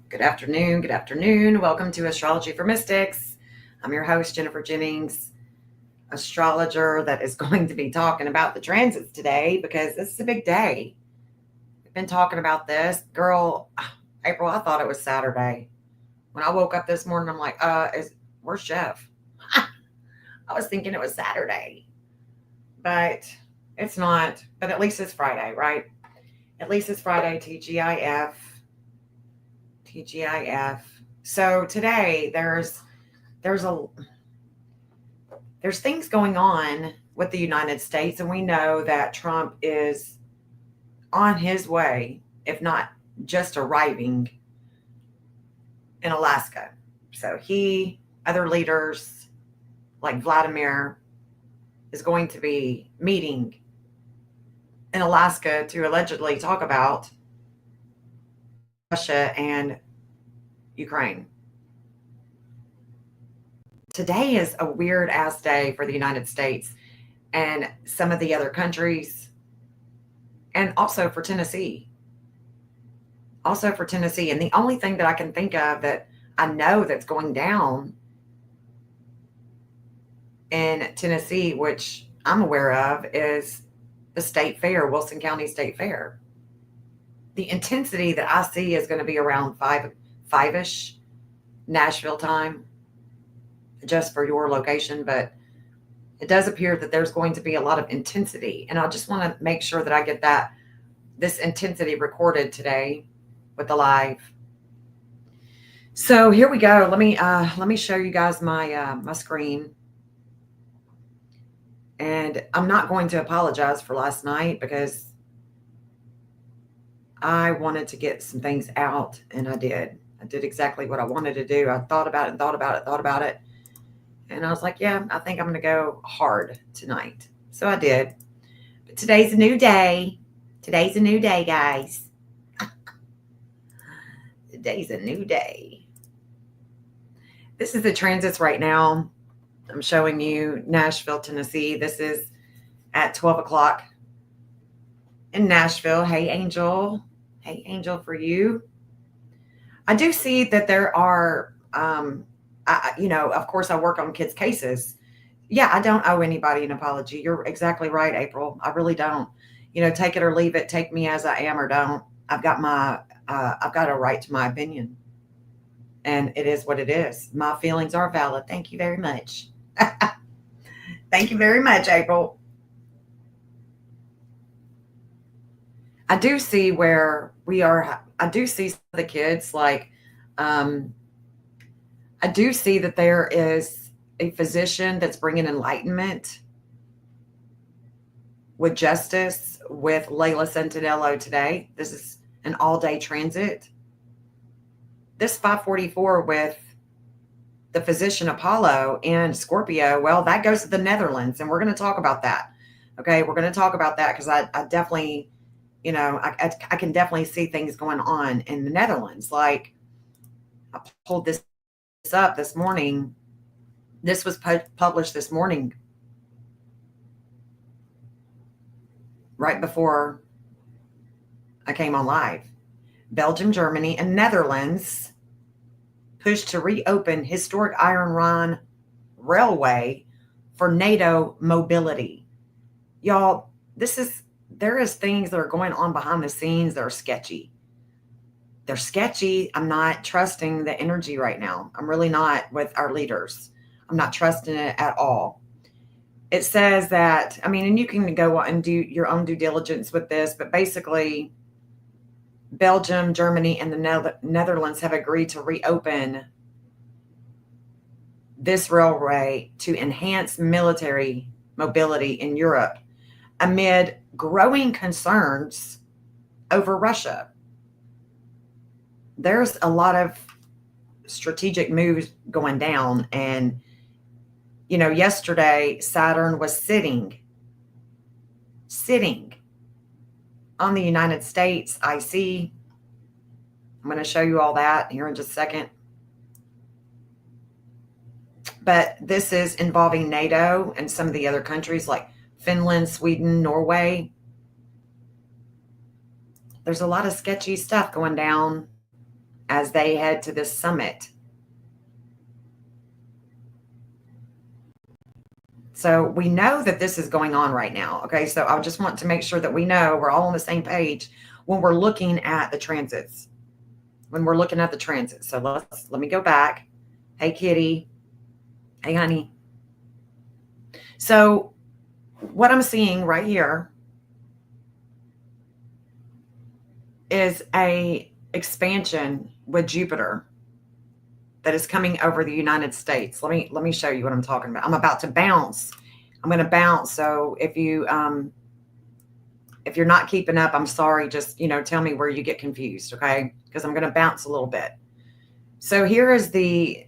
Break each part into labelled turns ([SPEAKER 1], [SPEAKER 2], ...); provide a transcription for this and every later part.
[SPEAKER 1] Good afternoon. Good afternoon. Welcome to Astrology for Mystics. I'm your host, Jennifer Jennings, astrologer that is going to be talking about the transits today because this is a big day. We've been talking about this. Girl, April, I thought it was Saturday. When I woke up this morning, I'm like, where's Jeff? I was thinking it was Saturday, but it's not. But at least it's Friday, right? At least it's Friday, TGIF. TGIF. So today there's a there's things going on with the United States, and we know that Trump is on his way, if not just arriving in Alaska. So other leaders like Vladimir is going to be meeting in Alaska to allegedly talk about Russia and Ukraine. Today is a weird ass day for the United States and some of the other countries, and also for Tennessee. Also for Tennessee. And the only thing that I can think of that I know that's going down in Tennessee, which I'm aware of, is the state fair, Wilson County State Fair. The intensity that I see is going to be around five-ish Nashville time, just for your location, but it does appear that there's going to be a lot of intensity, and I just want to make sure that I get this intensity recorded today with the live. So here we go. Let me show you guys my screen, and I'm not going to apologize for last night because I wanted to get some things out, and I did. I did exactly what I wanted to do. I thought about it, and thought about it, thought about it. And I was like, yeah, I think I'm going to go hard tonight. So I did. But today's a new day. Today's a new day, guys. Today's a new day. This is the transits right now. I'm showing you Nashville, Tennessee. This is at 12 o'clock in Nashville. Hey, Angel. Hey, Angel, for you. I do see that there are, of course, I work on kids' cases. Yeah, I don't owe anybody an apology. You're exactly right, April. I really don't. Take it or leave it. Take me as I am or don't. I've got a right to my opinion, and it is what it is. My feelings are valid. Thank you very much. Thank you very much, April. I do see where we are. I do see some of the kids I do see that there is a physician that's bringing enlightenment with justice with Layla Centinello today. This is an all-day transit. This 544 with the physician Apollo and Scorpio, well, that goes to the Netherlands, and we're going to talk about that. Okay, we're going to talk about that because I definitely, I can definitely see things going on in the Netherlands. Like, I pulled this up this morning. This was published this morning, right before I came on live. Belgium, Germany, and Netherlands push to reopen historic Iron Rhine Railway for NATO mobility. Y'all, there is things that are going on behind the scenes that are sketchy. They're sketchy. I'm not trusting the energy right now. I'm really not with our leaders. I'm not trusting it at all. It says that, and you can go and do your own due diligence with this, but basically, Belgium, Germany, and the Netherlands have agreed to reopen this railway to enhance military mobility in Europe amid growing concerns over Russia. There's a lot of strategic moves going down, and yesterday Saturn was sitting on the United States IC. I'm going to show you all that here in just a second. But this is involving NATO and some of the other countries like Finland, Sweden, Norway. There's a lot of sketchy stuff going down as they head to this summit. So we know that this is going on right now. Okay. So I just want to make sure that we know we're all on the same page when we're looking at the transits. So let me go back. Hey, kitty. Hey, honey. So what I'm seeing right here is a expansion with Jupiter that is coming over the United States. Let me show you what I'm talking about. I'm about to bounce. I'm going to bounce. So if you're not keeping up, I'm sorry. Just, tell me where you get confused. Okay. Because I'm going to bounce a little bit. So here is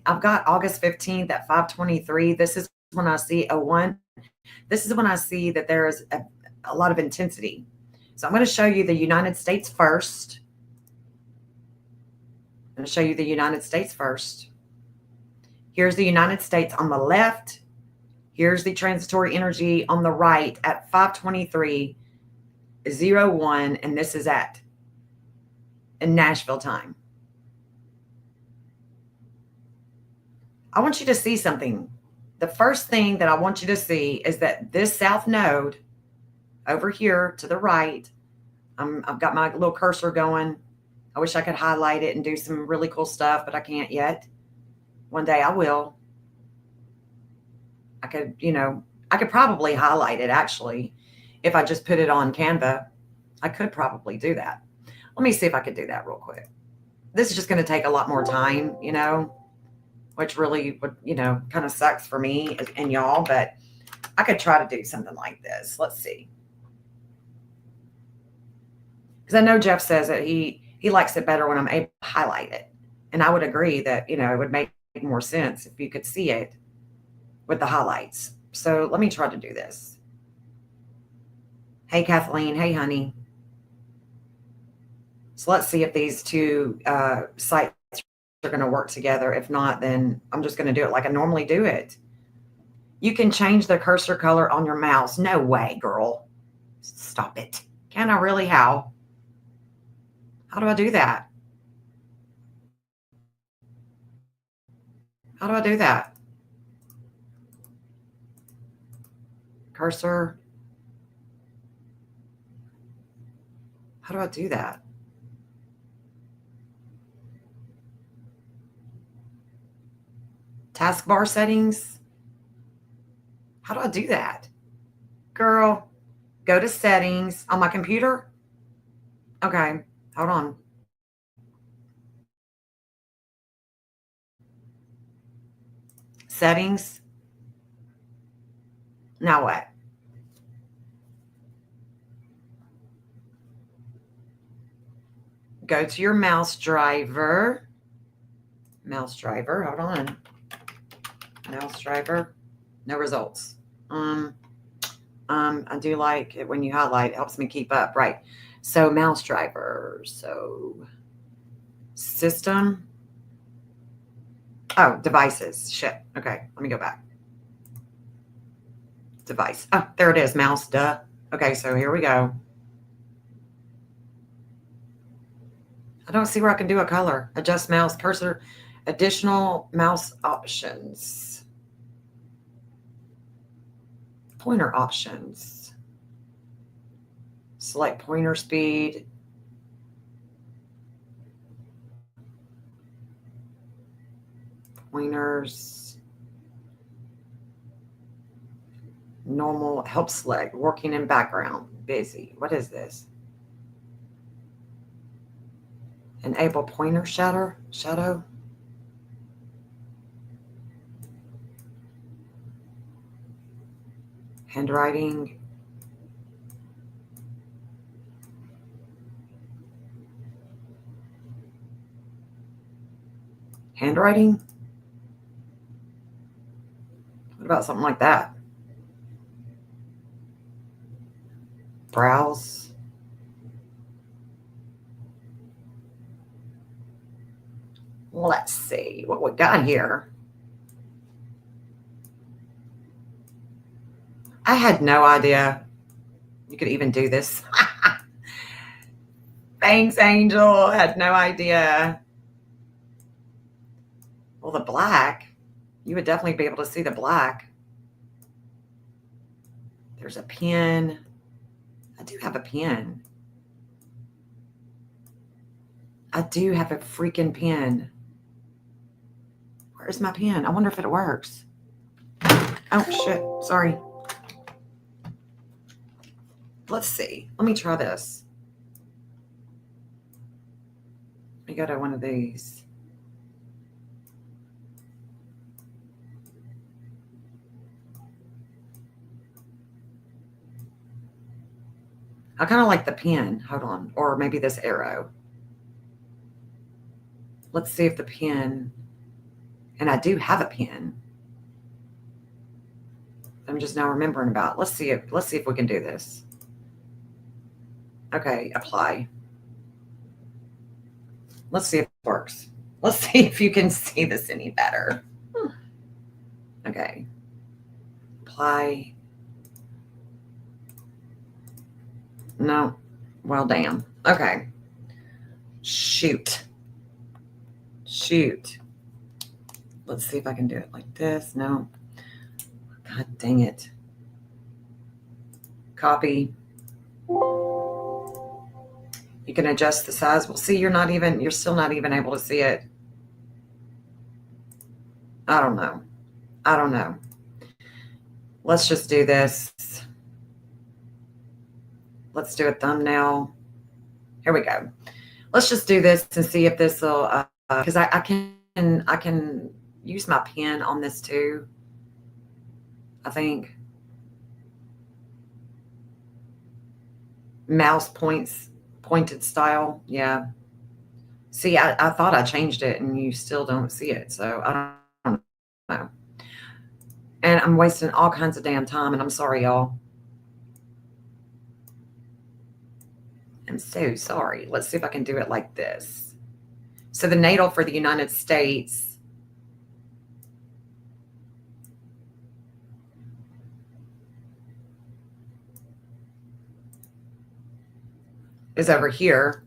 [SPEAKER 1] I've got August 15th at 5:23. This is when I see a 1. This is when I see that there is a lot of intensity. So I'm going to show you the United States first. I'm going to show you the United States first. Here's the United States on the left. Here's the transitory energy on the right at 5:23:01, and this is in Nashville time. I want you to see something. The first thing that I want you to see is that this south node over here to the right, I've got my little cursor going. I wish I could highlight it and do some really cool stuff, but I can't yet. One day I will. I could probably highlight it actually if I just put it on Canva. I could probably do that. Let me see if I could do that real quick. This is just going to take a lot more time, which really would, kind of sucks for me and y'all, but I could try to do something like this. Let's see. Because I know Jeff says that he likes it better when I'm able to highlight it. And I would agree that, it would make more sense if you could see it with the highlights. So let me try to do this. Hey, Kathleen. Hey, honey. So let's see if these two sites are going to work together. If not, then I'm just going to do it like I normally do it. You can change the cursor color on your mouse. No way, girl. Stop it. Can I really? How do I do that? How do I do that? Cursor. How do I do that? Taskbar settings. How do I do that? Girl, go to settings on my computer. Okay, hold on. Settings. Now what? Go to your mouse driver. Mouse driver, hold on. Mouse driver, no results. I do like it when you highlight, it helps me keep up, right? So mouse driver, so system. Oh, devices, shit. Okay, let me go back. Device, oh, there it is, mouse, duh. Okay, so here we go. I don't see where I can do a color. Adjust mouse cursor, additional mouse options. Pointer options. Select pointer speed. Pointers. Normal, help select, working in background, busy. What is this? Enable pointer shadow. Handwriting. Handwriting? What about something like that? Browse. Let's see what we got here. I had no idea you could even do this. Thanks, Angel. Had no idea. Well, the black, you would definitely be able to see the black. There's a pen. I do have a pen. I do have a freaking pen. Where's my pen? I wonder if it works. Oh, shit. Sorry. Let's see. Let me try this. Let me go to one of these. I kind of like the pen. Hold on. Or maybe this arrow. Let's see if the pen, and I do have a pen. I'm just now remembering about. Let's see if we can do this. Okay, apply. Let's see if it works. Let's see if you can see this any better. Okay. Apply. No. Well, damn. Okay. Shoot. Let's see if I can do it like this. No. God dang it. Copy. You can adjust the size. Well, see, you're still not even able to see it. I don't know. Let's just do this. Let's do a thumbnail. Here we go. Let's just do this and see if this will, because I can use my pen on this too. I think mouse pointed style. Yeah. See, I thought I changed it and you still don't see it. So I don't know. And I'm wasting all kinds of damn time, and I'm sorry, y'all. I'm so sorry. Let's see if I can do it like this. So the natal for the United States is over here.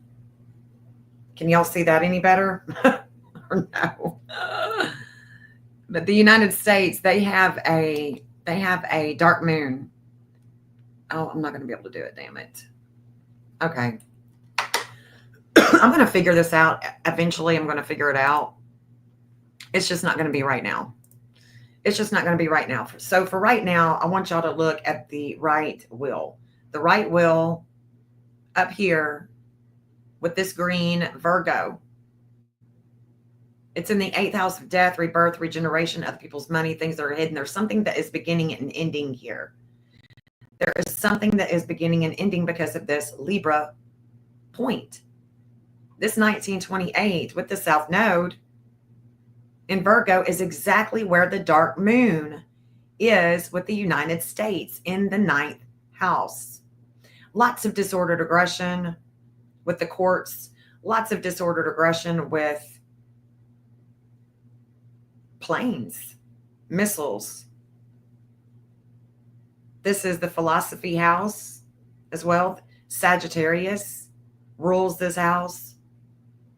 [SPEAKER 1] Can y'all see that any better? Or no? But the United States, they have a dark moon. Oh, I'm not going to be able to do it, damn it. Okay. I'm going to figure this out. Eventually, I'm going to figure it out. It's just not going to be right now. So for right now, I want y'all to look at the right wheel. The right wheel up here with this green Virgo. It's in the 8th house of death, rebirth, regeneration, other people's money, things that are hidden. There's something that is beginning and ending here. There is something that is beginning and ending because of this Libra point. This 1928 with the South Node in Virgo is exactly where the dark moon is with the United States in the 9th house. Lots of disordered aggression with the courts, lots of disordered aggression with planes, missiles. This is the philosophy house as well. Sagittarius rules this house.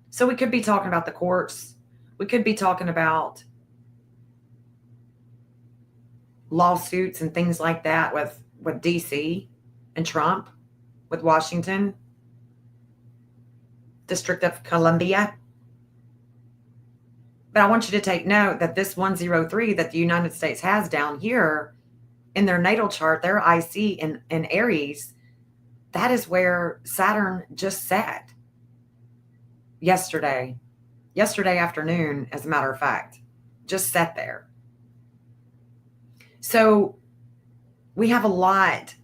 [SPEAKER 1] So we could be talking about the courts. We could be talking about lawsuits and things like that with DC and Trump, with Washington, District of Columbia. But I want you to take note that this 103 that the United States has down here in their natal chart, their IC in Aries, that is where Saturn just sat yesterday afternoon, as a matter of fact, just sat there. So we have a lot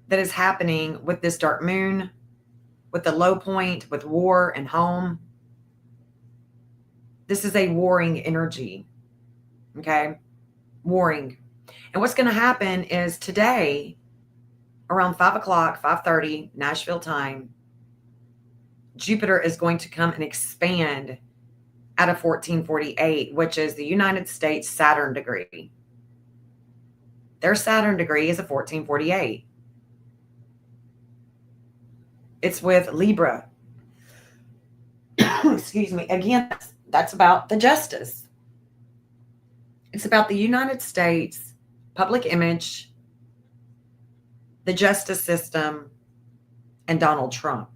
[SPEAKER 1] that is happening with this dark moon, with the low point, with war and home. This is a warring energy, okay? Warring. And what's going to happen is today, around 5 o'clock, 5:30, Nashville time, Jupiter is going to come and expand at a 1448, which is the United States Saturn degree. Their Saturn degree is a 1448. It's with Libra. Excuse me. Again, that's about the justice. It's about the United States, public image, the justice system, and Donald Trump.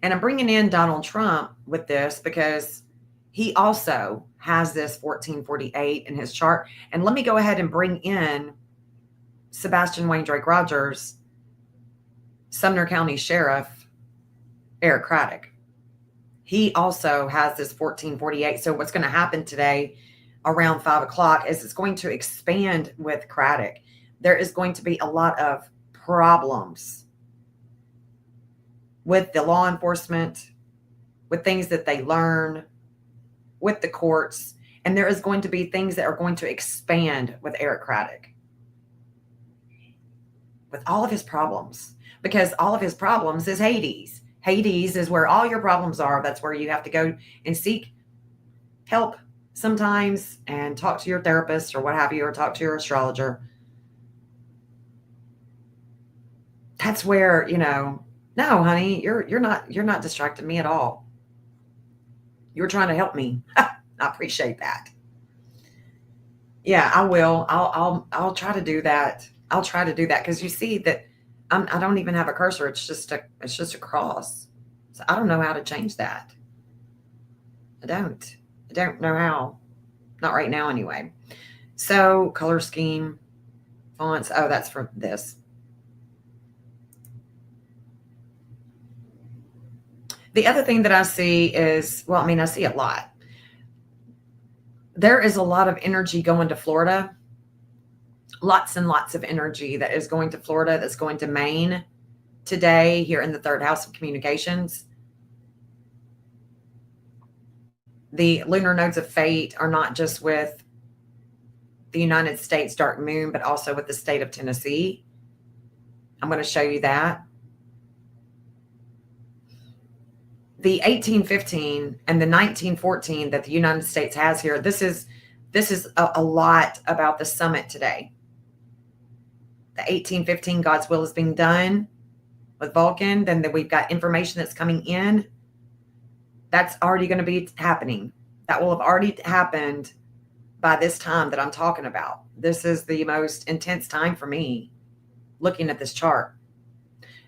[SPEAKER 1] And I'm bringing in Donald Trump with this because he also has this 1448 in his chart. And let me go ahead and bring in Sebastian Wayne Drake Rogers, Sumner County Sheriff Eric Craddock. He also has this 1448. So what's going to happen today around 5 o'clock is it's going to expand with Craddock. There is going to be a lot of problems with the law enforcement, with things that they learn, with the courts, and there is going to be things that are going to expand with Eric Craddock. With all of his problems, because all of his problems is Hades. Hades is where all your problems are. That's where you have to go and seek help sometimes and talk to your therapist or what have you, or talk to your astrologer. That's where, no, honey, you're not distracting me at all. You're trying to help me. I appreciate that. Yeah, I will. I'll try to do that. I'll try to do that because you see that I don't even have a cursor. It's just a cross. So I don't know how to change that. I don't know how. Not right now anyway. So color scheme, fonts. Oh, that's for this. The other thing that I see is, I see a lot. There is a lot of energy going to Florida. Lots and lots of energy that is going to Florida, that's going to Maine today here in the third house of communications. The lunar nodes of fate are not just with the United States dark moon, but also with the state of Tennessee. I'm going to show you that. The 1815 and the 1914 that the United States has here, this is a lot about the summit today. The 1815, God's will is being done with Vulcan. Then we've got information that's coming in. That's already going to be happening. That will have already happened by this time that I'm talking about. This is the most intense time for me looking at this chart.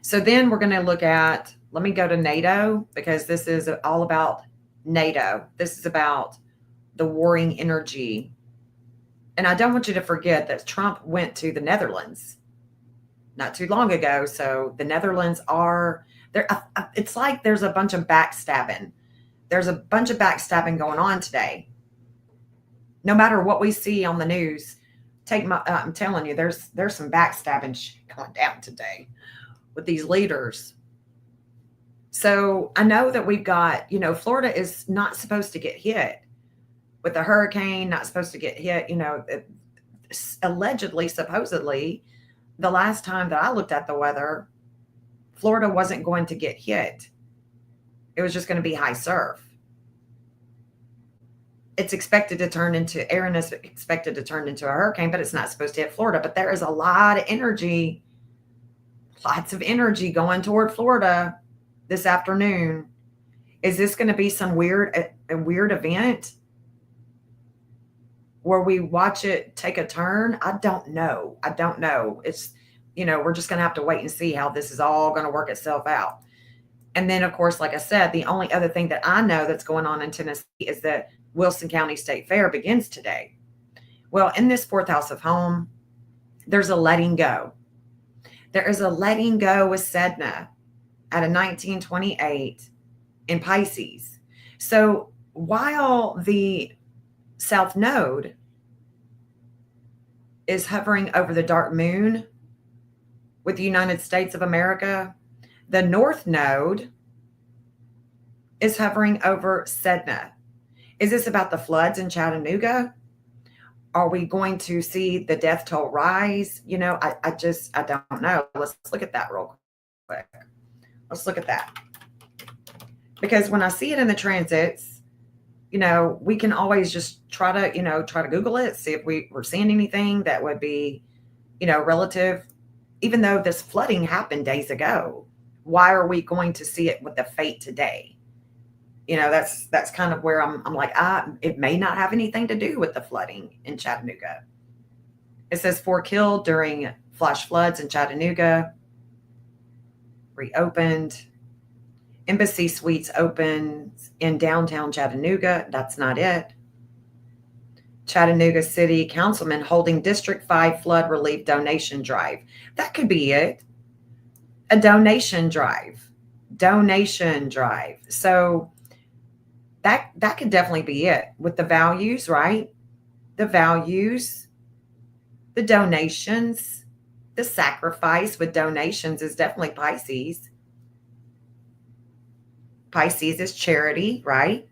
[SPEAKER 1] So then we're going to look at, let me go to NATO, because this is all about NATO. This is about the warring energy. And I don't want you to forget that Trump went to the Netherlands not too long ago. So the Netherlands are there. It's like there's a bunch of backstabbing. There's a bunch of backstabbing going on today. No matter what we see on the news, I'm telling you, there's some backstabbing shit going down today with these leaders. So I know that we've got, Florida is not supposed to get hit with a hurricane, not supposed to get hit, allegedly, supposedly, the last time that I looked at the weather, Florida wasn't going to get hit. It was just going to be high surf. It's expected to turn into, Aaron is expected to turn into a hurricane, but it's not supposed to hit Florida. But there is a lot of energy, lots of energy going toward Florida this afternoon. Is this going to be some weird event where we watch it take a turn? I don't know. It's, we're just going to have to wait and see how this is all going to work itself out. And then, of course, like I said, the only other thing that I know that's going on in Tennessee is that Wilson County State Fair begins today. Well, in this fourth house of home, there's a letting go. There is a letting go with Sedna at a 1928 in Pisces. So while the South Node is hovering over the dark moon with the United States of America, the North Node is hovering over Sedna. Is this about the floods in Chattanooga? Are we going to see the death toll rise? I don't know. Let's look at that real quick. Let's look at that. Because when I see it in the transits, we can always just try to Google it, see if we're seeing anything that would be, relative. Even though this flooding happened days ago, why are we going to see it with the fate today? That's kind of where I'm like, it may not have anything to do with the flooding in Chattanooga. It says 4 killed during flash floods in Chattanooga. Reopened. Embassy suites open in downtown Chattanooga. That's not it. Chattanooga City Councilman holding District 5 flood relief donation drive. That could be it. A donation drive. Donation drive. So that could definitely be it with the values, right? The values, the donations, the sacrifice with donations is definitely Pisces. Pisces is charity, right?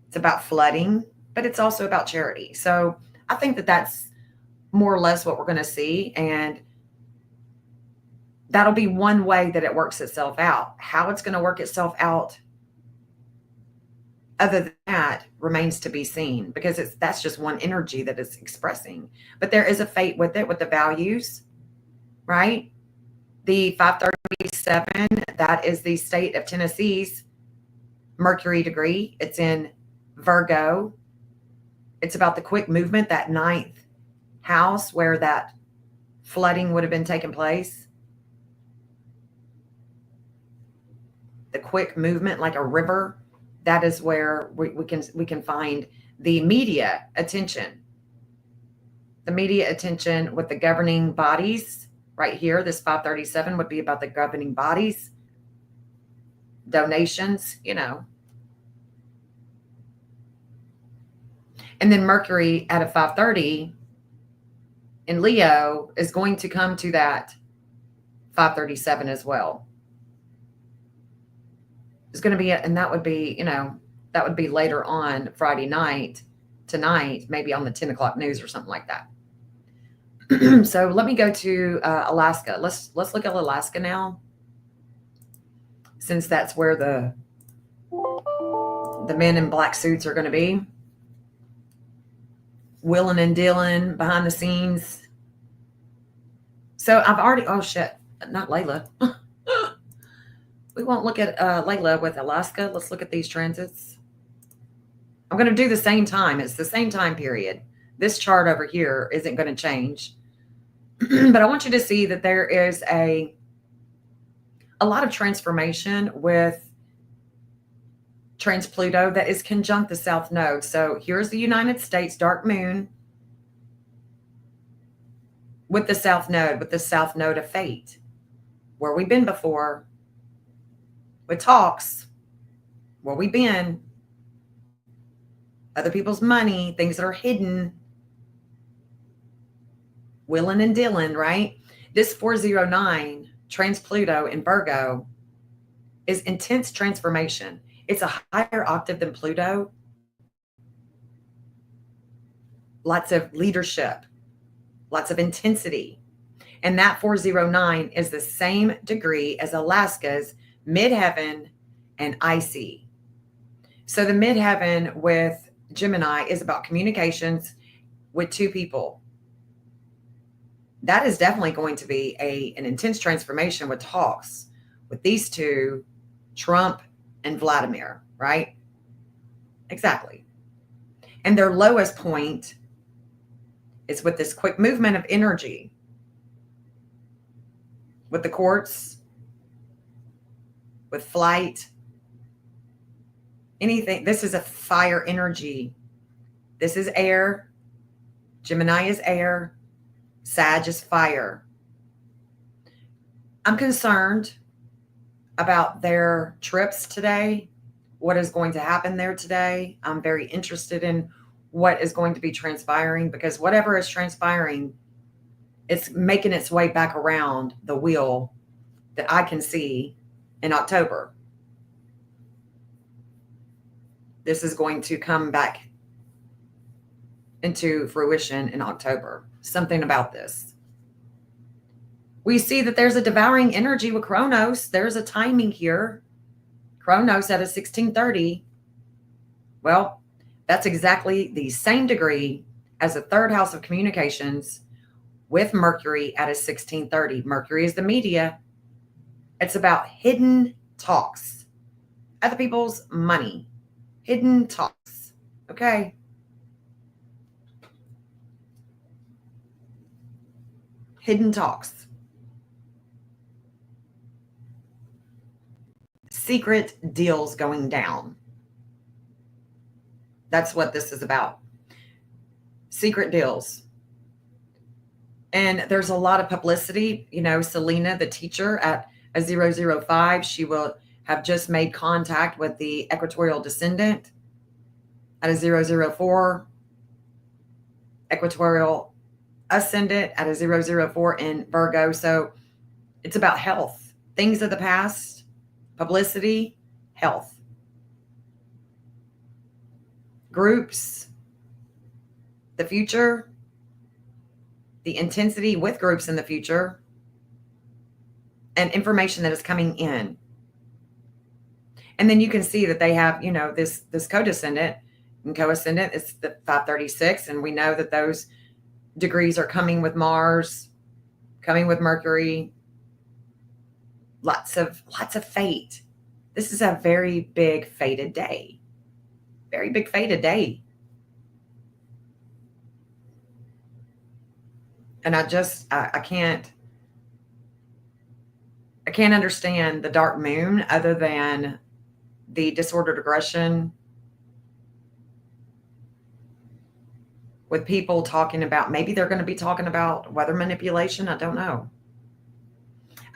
[SPEAKER 1] It's about flooding, but it's also about charity. So I think that that's more or less what we're going to see. And that'll be one way that it works itself out. How it's going to work itself out, other than that, remains to be seen, because that's just one energy that it's expressing. But there is a fate with it, with the values, right? The 537, that is the state of Tennessee's Mercury degree. It's in Virgo. It's about the quick movement, that 9th house where that flooding would have been taking place. The quick movement, like a river, that is where we can find the media attention. The media attention with the governing bodies. Right here, this 537 would be about the governing bodies, donations, And then Mercury at a 530 in Leo is going to come to that 537 as well. It's going to be, and that would be, that would be later on Friday night, tonight, maybe on the 10 o'clock news or something like that. So let me go to Alaska. Let's look at Alaska now, since that's where the men in black suits are going to be. Willing and dealing behind the scenes. So I've already, oh shit, not Layla. We won't look at Layla with Alaska. Let's look at these transits. I'm going to do the same time. It's the same time period. This chart over here isn't going to change. But I want you to see that there is a lot of transformation with trans-Pluto that is conjunct the South Node. So here's the United States dark moon with the South Node of fate, where we've been before, with talks, where we've been, other people's money, things that are hidden, willing and dealing, right? This 409 trans-Pluto in Virgo is intense transformation. It's a higher octave than Pluto. Lots of leadership, lots of intensity. And that 409 is the same degree as Alaska's midheaven and icy. So the midheaven with Gemini is about communications with two people. That is definitely going to be an intense transformation with talks with these two, Trump and Vladimir, right? Exactly. And their lowest point is with this quick movement of energy, with the quartz, with flight, anything. This is a fire energy. This is air. Gemini is air. Sag is fire. I'm concerned about their trips today, what is going to happen there today. I'm very interested in what is going to be transpiring, because whatever is transpiring, it's making its way back around the wheel that I can see in October. This is going to come back into fruition in October. Something about this. We see that there's a devouring energy with Kronos. There's a timing here. Kronos at a 1630. Well, that's exactly the same degree as the third house of communications with Mercury at a 1630. Mercury is the media. It's about hidden talks, other people's money. Hidden talks. Okay. Hidden talks. Secret deals going down. That's what this is about. Secret deals. And there's a lot of publicity. You know, Selena, the teacher at a 005, she will have just made contact with the equatorial descendant at a 004, equatorial ascendant at a 004 in Virgo. So it's about health, things of the past, publicity, health, groups, the future, the intensity with groups in the future, and information that is coming in. And then you can see that they have, you know, this co-descendant and co-ascendant is the 536, and we know that those degrees are coming with Mars, coming with Mercury. Lots of fate. This is a very big fated day. Very big fated day. And I can't understand the dark moon other than the disordered aggression with people talking about, maybe they're going to be talking about weather manipulation. I don't know.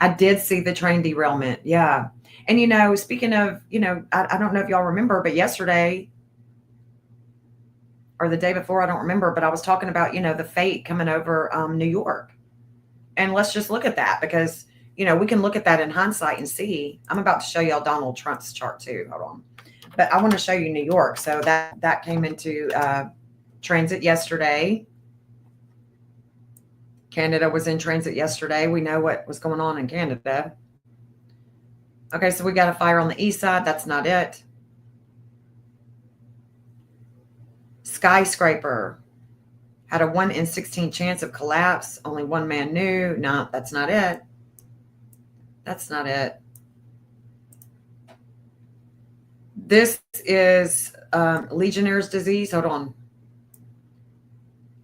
[SPEAKER 1] I did see the train derailment. Yeah. And, you know, speaking of, you know, I don't know if y'all remember, but yesterday or the day before, I don't remember, but I was talking about, you know, the fate coming over New York. And let's just look at that because, you know, we can look at that in hindsight and see. I'm about to show y'all Donald Trump's chart too. Hold on. But I want to show you New York. So that came into transit yesterday. Canada was in transit yesterday. We know what was going on in Canada. Okay, so we got a fire on the east side. That's not it. Skyscraper had a 1 in 16 chance of collapse. Only one man knew. No, that's not it. That's not it. This is Legionnaire's disease. Hold on.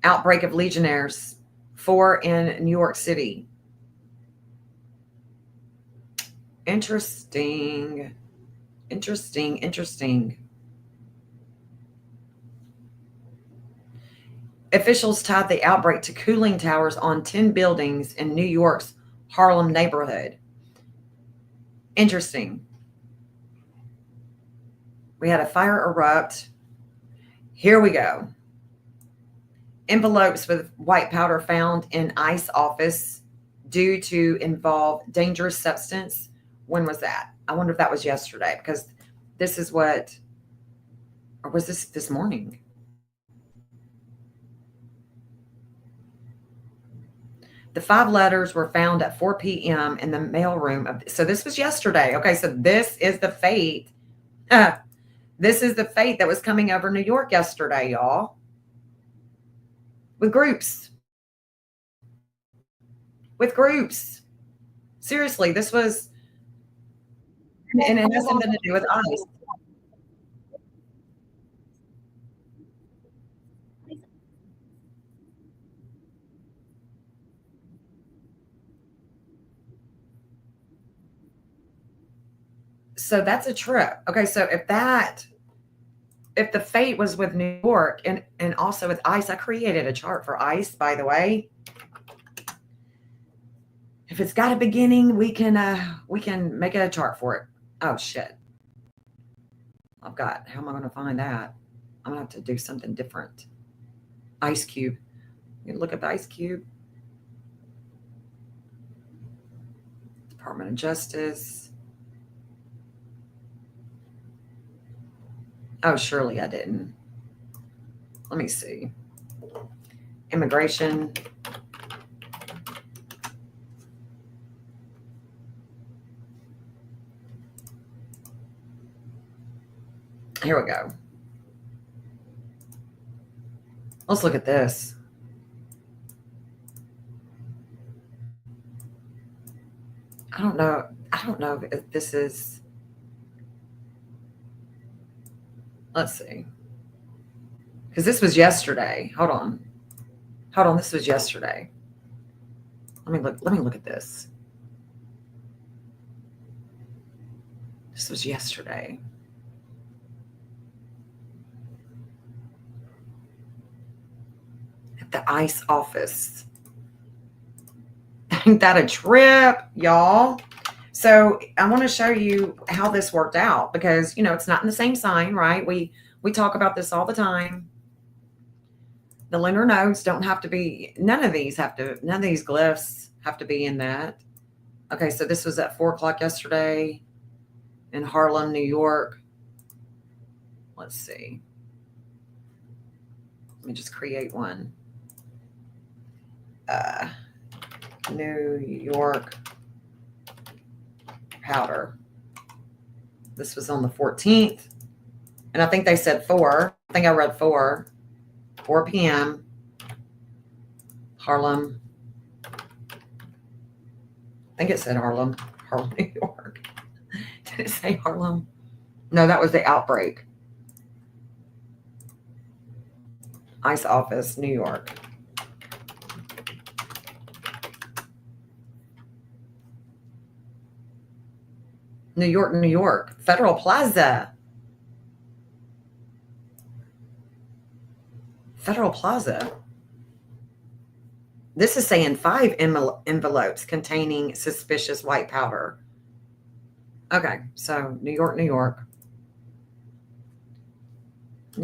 [SPEAKER 1] Outbreak of Legionnaires. 4 in New York City. Interesting. Interesting. Interesting. Officials tied the outbreak to cooling towers on 10 buildings in New York's Harlem neighborhood. Interesting. We had a fire erupt. Here we go. Envelopes with white powder found in ICE office due to involve dangerous substance. When was that? I wonder if that was yesterday because this is what, or was this morning? The 5 letters were found at 4 p.m. in the mailroom. So this was yesterday. Okay, so this is the fate. This is the fate that was coming over New York yesterday, y'all. With groups. With groups. Seriously, this was, and it has something to do with ICE. So that's a trip. Okay, so if the fate was with New York and also with ICE, I created a chart for ICE, by the way. If it's got a beginning, we can make a chart for it. Oh shit. How am I going to find that? I'm going to have to do something different. Ice Cube. You look at the Ice Cube. Department of Justice. Oh, surely I didn't. Let me see. Immigration. Here we go. Let's look at this. I don't know if this is Let's see. Because this was yesterday. Hold on. Hold on. This was yesterday. Let me look at this. This was yesterday. At the ICE office. Ain't that a trip, y'all? So I want to show you how this worked out because, it's not in the same sign, right? We talk about this all the time. The lunar nodes don't have to be, none of these glyphs have to be in that. Okay, so this was at 4:00 yesterday in Harlem, New York. Let's see. Let me just create one. New York powder. This was on the 14th. And I think they said 4. I think I read 4 p.m. Harlem. I think it said Harlem, New York. Did it say Harlem? No, that was the outbreak. ICE office, New York. New York. Federal Plaza. Federal Plaza. This is saying 5 envelopes containing suspicious white powder. Okay, so New York. New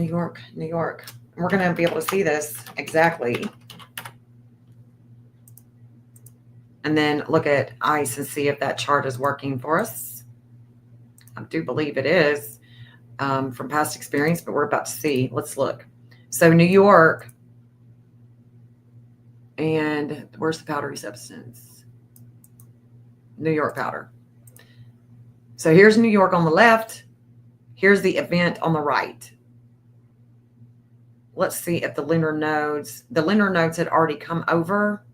[SPEAKER 1] York. We're going to be able to see this exactly. And then look at ICE and see if that chart is working for us. I do believe it is from past experience, but we're about to see. Let's look. So New York, and where's the powdery substance? New York powder. So here's New York on the left. Here's the event on the right. Let's see if the lunar nodes had already come over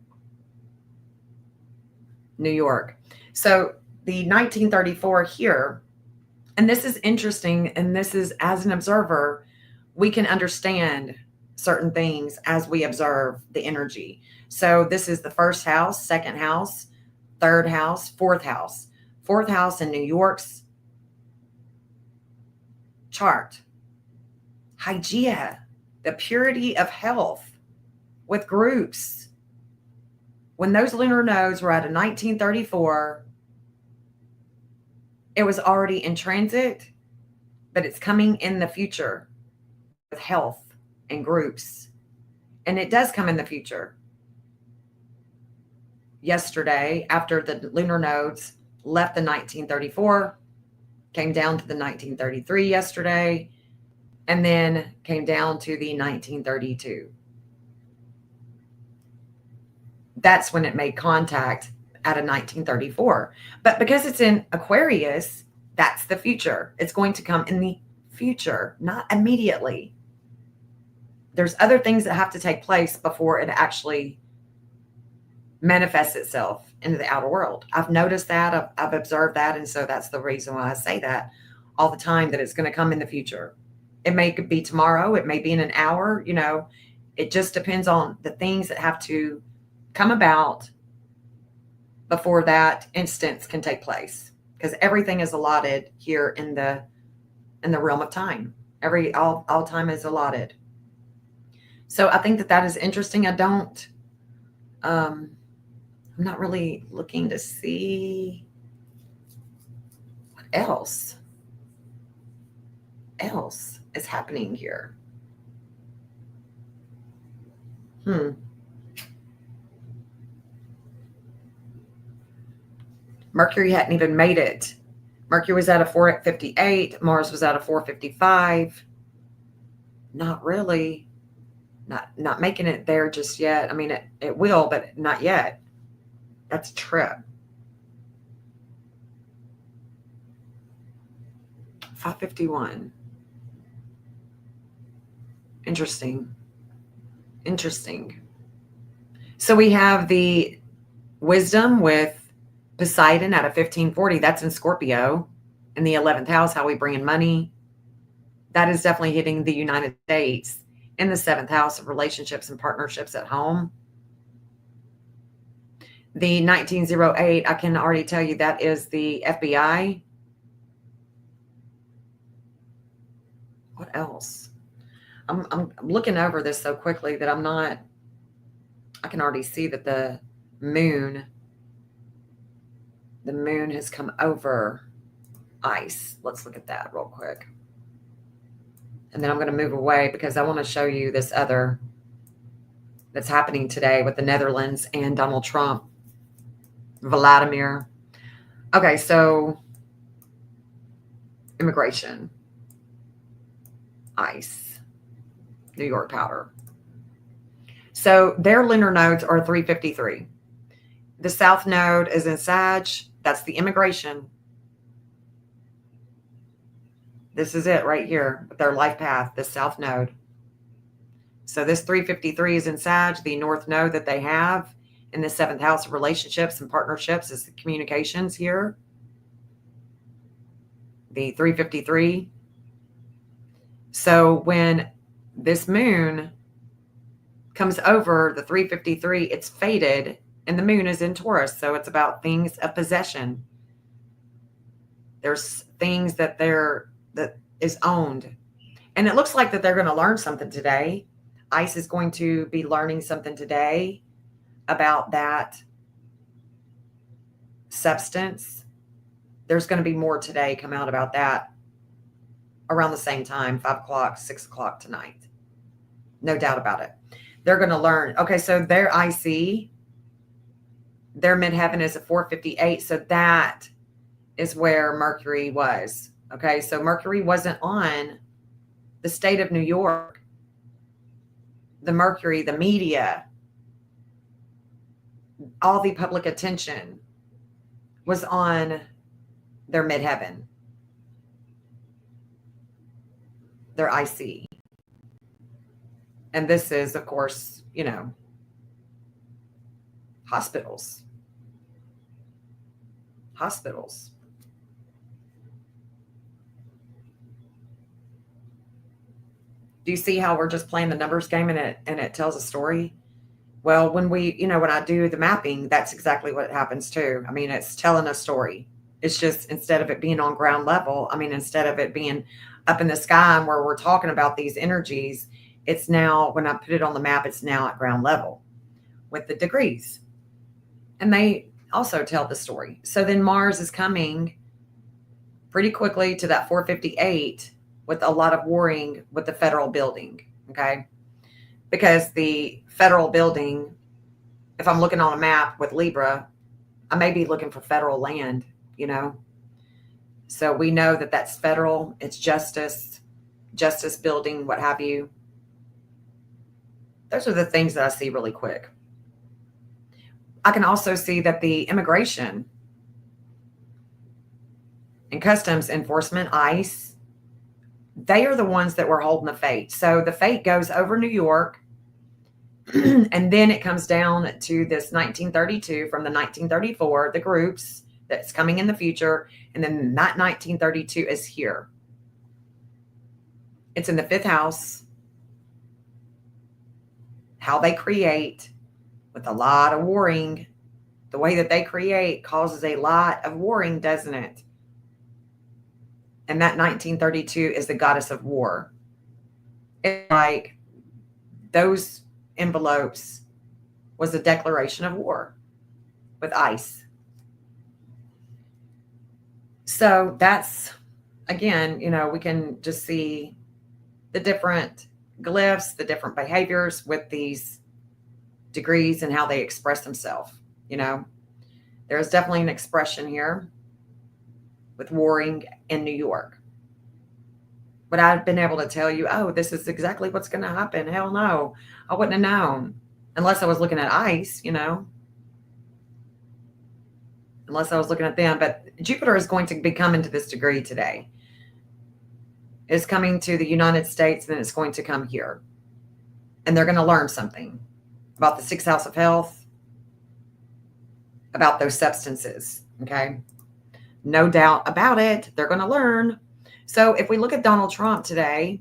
[SPEAKER 1] New York. So the 1934 here, and this is interesting, and this is, as an observer, we can understand certain things as we observe the energy. So this is the first house, second house, third house, fourth house. Fourth house in New York's chart. Hygeia, the purity of health with groups. When those lunar nodes were at a 1934, it was already in transit, but it's coming in the future with health and groups. And it does come in the future. Yesterday, after the lunar nodes left the 1934, came down to the 1933 yesterday, and then came down to the 1932. That's when it made contact at a 1934. But because it's in Aquarius, that's the future. It's going to come in the future, not immediately. There's other things that have to take place before it actually manifests itself into the outer world. I've noticed that. I've observed that. And so that's the reason why I say that all the time, that it's going to come in the future. It may be tomorrow. It may be in an hour. It just depends on the things that have to come about before that instance can take place, because everything is allotted here in the realm of time. All time is allotted. So I think that is interesting. I'm not really looking to see what else is happening here. Mercury hadn't even made it. Mercury was at a 458. Mars was at a 455. Not really. Not making it there just yet. I mean, it will, but not yet. That's a trip. 551. Interesting. So we have the wisdom with Poseidon at a 1540. That's in Scorpio in the 11th house, how we bring in money. That is definitely hitting the United States in the 7th house of relationships and partnerships at home. The 1908, I can already tell you that is the FBI. What else? I'm looking over this so quickly that I can already see that the moon has come over ice. Let's look at that real quick. And then I'm going to move away because I want to show you this other that's happening today with the Netherlands and Donald Trump. Vladimir. Okay, so immigration, ice, New York powder. So their lunar nodes are 353. The south node is in Sag. That's the immigration. This is it right here, their life path, the south node. So this 353 is in Sag. The north node that they have in the 7th house of relationships and partnerships is the communications here. The 353. So when this moon comes over the 353, it's faded, and the moon is in Taurus. So it's about things of possession. There's things that is owned. And it looks like that they're going to learn something today. ICE is going to be learning something today about that substance. There's going to be more today come out about that around the same time, 5 o'clock, 6 o'clock tonight. No doubt about it. They're going to learn. Okay, so their IC, their midheaven is a 458. So that is where Mercury was. Okay, so Mercury wasn't on the state of New York. The Mercury, the media, all the public attention was on their midheaven, their IC. And this is, of course, hospitals. Hospitals. Do you see how we're just playing the numbers game and it tells a story? Well, when when I do the mapping, that's exactly what happens too. I mean, it's telling a story. It's just instead of it being on ground level, instead of it being up in the sky and where we're talking about these energies, it's now, when I put it on the map, it's now at ground level with the degrees. And they also tell the story. So then Mars is coming pretty quickly to that 458 with a lot of warring with the federal building, okay? Because the federal building, if I'm looking on a map with Libra, I may be looking for federal land, So we know that that's federal. It's justice building, what have you. Those are the things that I see really quick. I can also see that the immigration and customs enforcement, ICE, they are the ones that were holding the fate. So the fate goes over New York, and then it comes down to this 1932 from the 1934, the groups that's coming in the future, and then that 1932 is here. It's in the 5th house. How they create with a lot of warring. The way that they create causes a lot of warring, doesn't it? And that 1932 is the goddess of war. It's like those envelopes was a declaration of war with ICE. So that's, again, we can just see the different glyphs, the different behaviors with these degrees and how they express themselves. There's definitely an expression here with warring in New York. But I've been able to tell you, oh, this is exactly what's going to happen. Hell no. I wouldn't have known unless I was looking at ICE, unless I was looking at them. But Jupiter is going to be coming to this degree today. It's coming to the United States, and it's going to come here. And they're going to learn something about the 6th house of health, about those substances, okay? No doubt about it. They're going to learn. So if we look at Donald Trump today,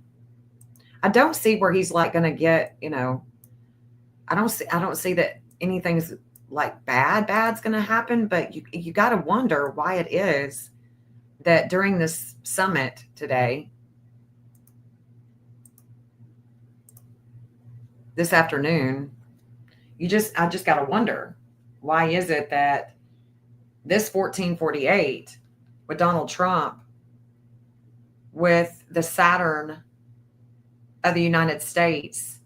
[SPEAKER 1] I don't see where he's like going to get, I don't see that anything's like bad's going to happen, but you got to wonder why it is that during this summit today, this afternoon, I just got to wonder, why is it that this 1448 with Donald Trump, with the Saturn of the United States,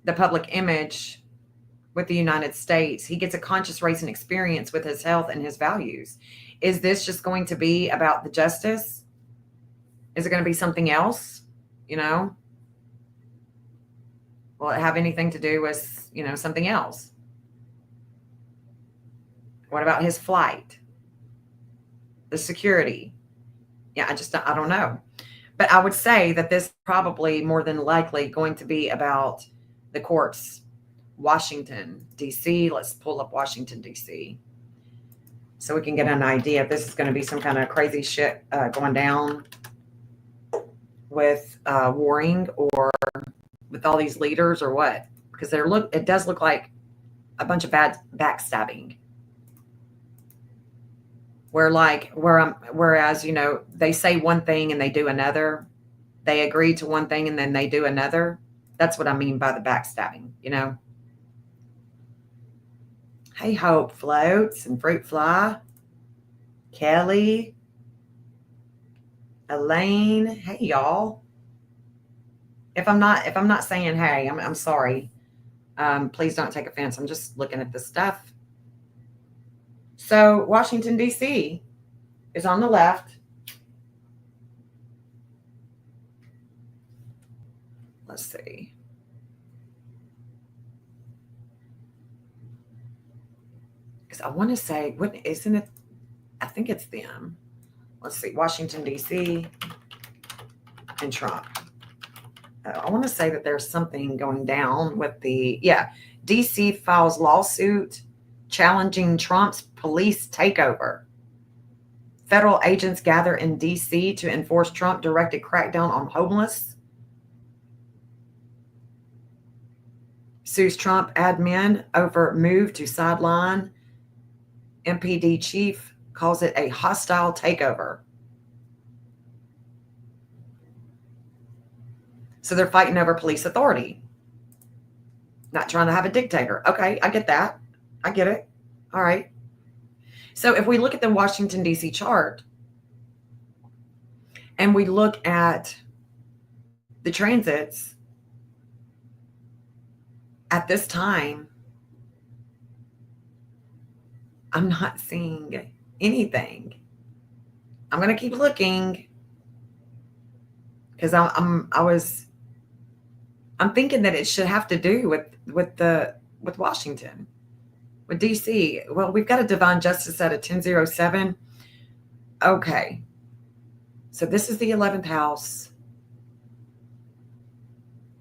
[SPEAKER 1] the public image with the United States, he gets a conscious racing experience with his health and his values. Is this just going to be about the justice? Is it going to be something else? Will it have anything to do with, something else? What about his flight? The security? Yeah, I don't know. But I would say that this probably more than likely going to be about the courts. Washington, D.C. Let's pull up Washington, D.C. so we can get an idea if this is going to be some kind of crazy shit going down with warring or with all these leaders or what. Because it does look like a bunch of bad backstabbing. Whereas, they say one thing and they do another. They agree to one thing and then they do another. That's what I mean by the backstabbing, Hey, Hope Floats and Fruit Fly. Kelly. Elaine. Hey, y'all. If I'm not saying hey, I'm sorry. Please don't take offense. I'm just looking at the stuff. So Washington, D.C. is on the left. Let's see. Because I want to say, isn't it? I think it's them. Let's see. Washington, D.C. and Trump. I want to say that there's something going down with D.C. files lawsuit challenging Trump's police takeover. Federal agents gather in D.C. to enforce Trump-directed crackdown on homeless. Sues Trump admin over move to sideline. MPD chief calls it a hostile takeover. So they're fighting over police authority. Not trying to have a dictator. Okay, I get that. I get it. All right. So if we look at the Washington, D.C. chart and we look at the transits at this time, I'm not seeing anything. I'm going to keep looking because I'm thinking that it should have to do with Washington, with DC. Well, we've got a divine justice at a 1007. Okay. So this is the 11th house.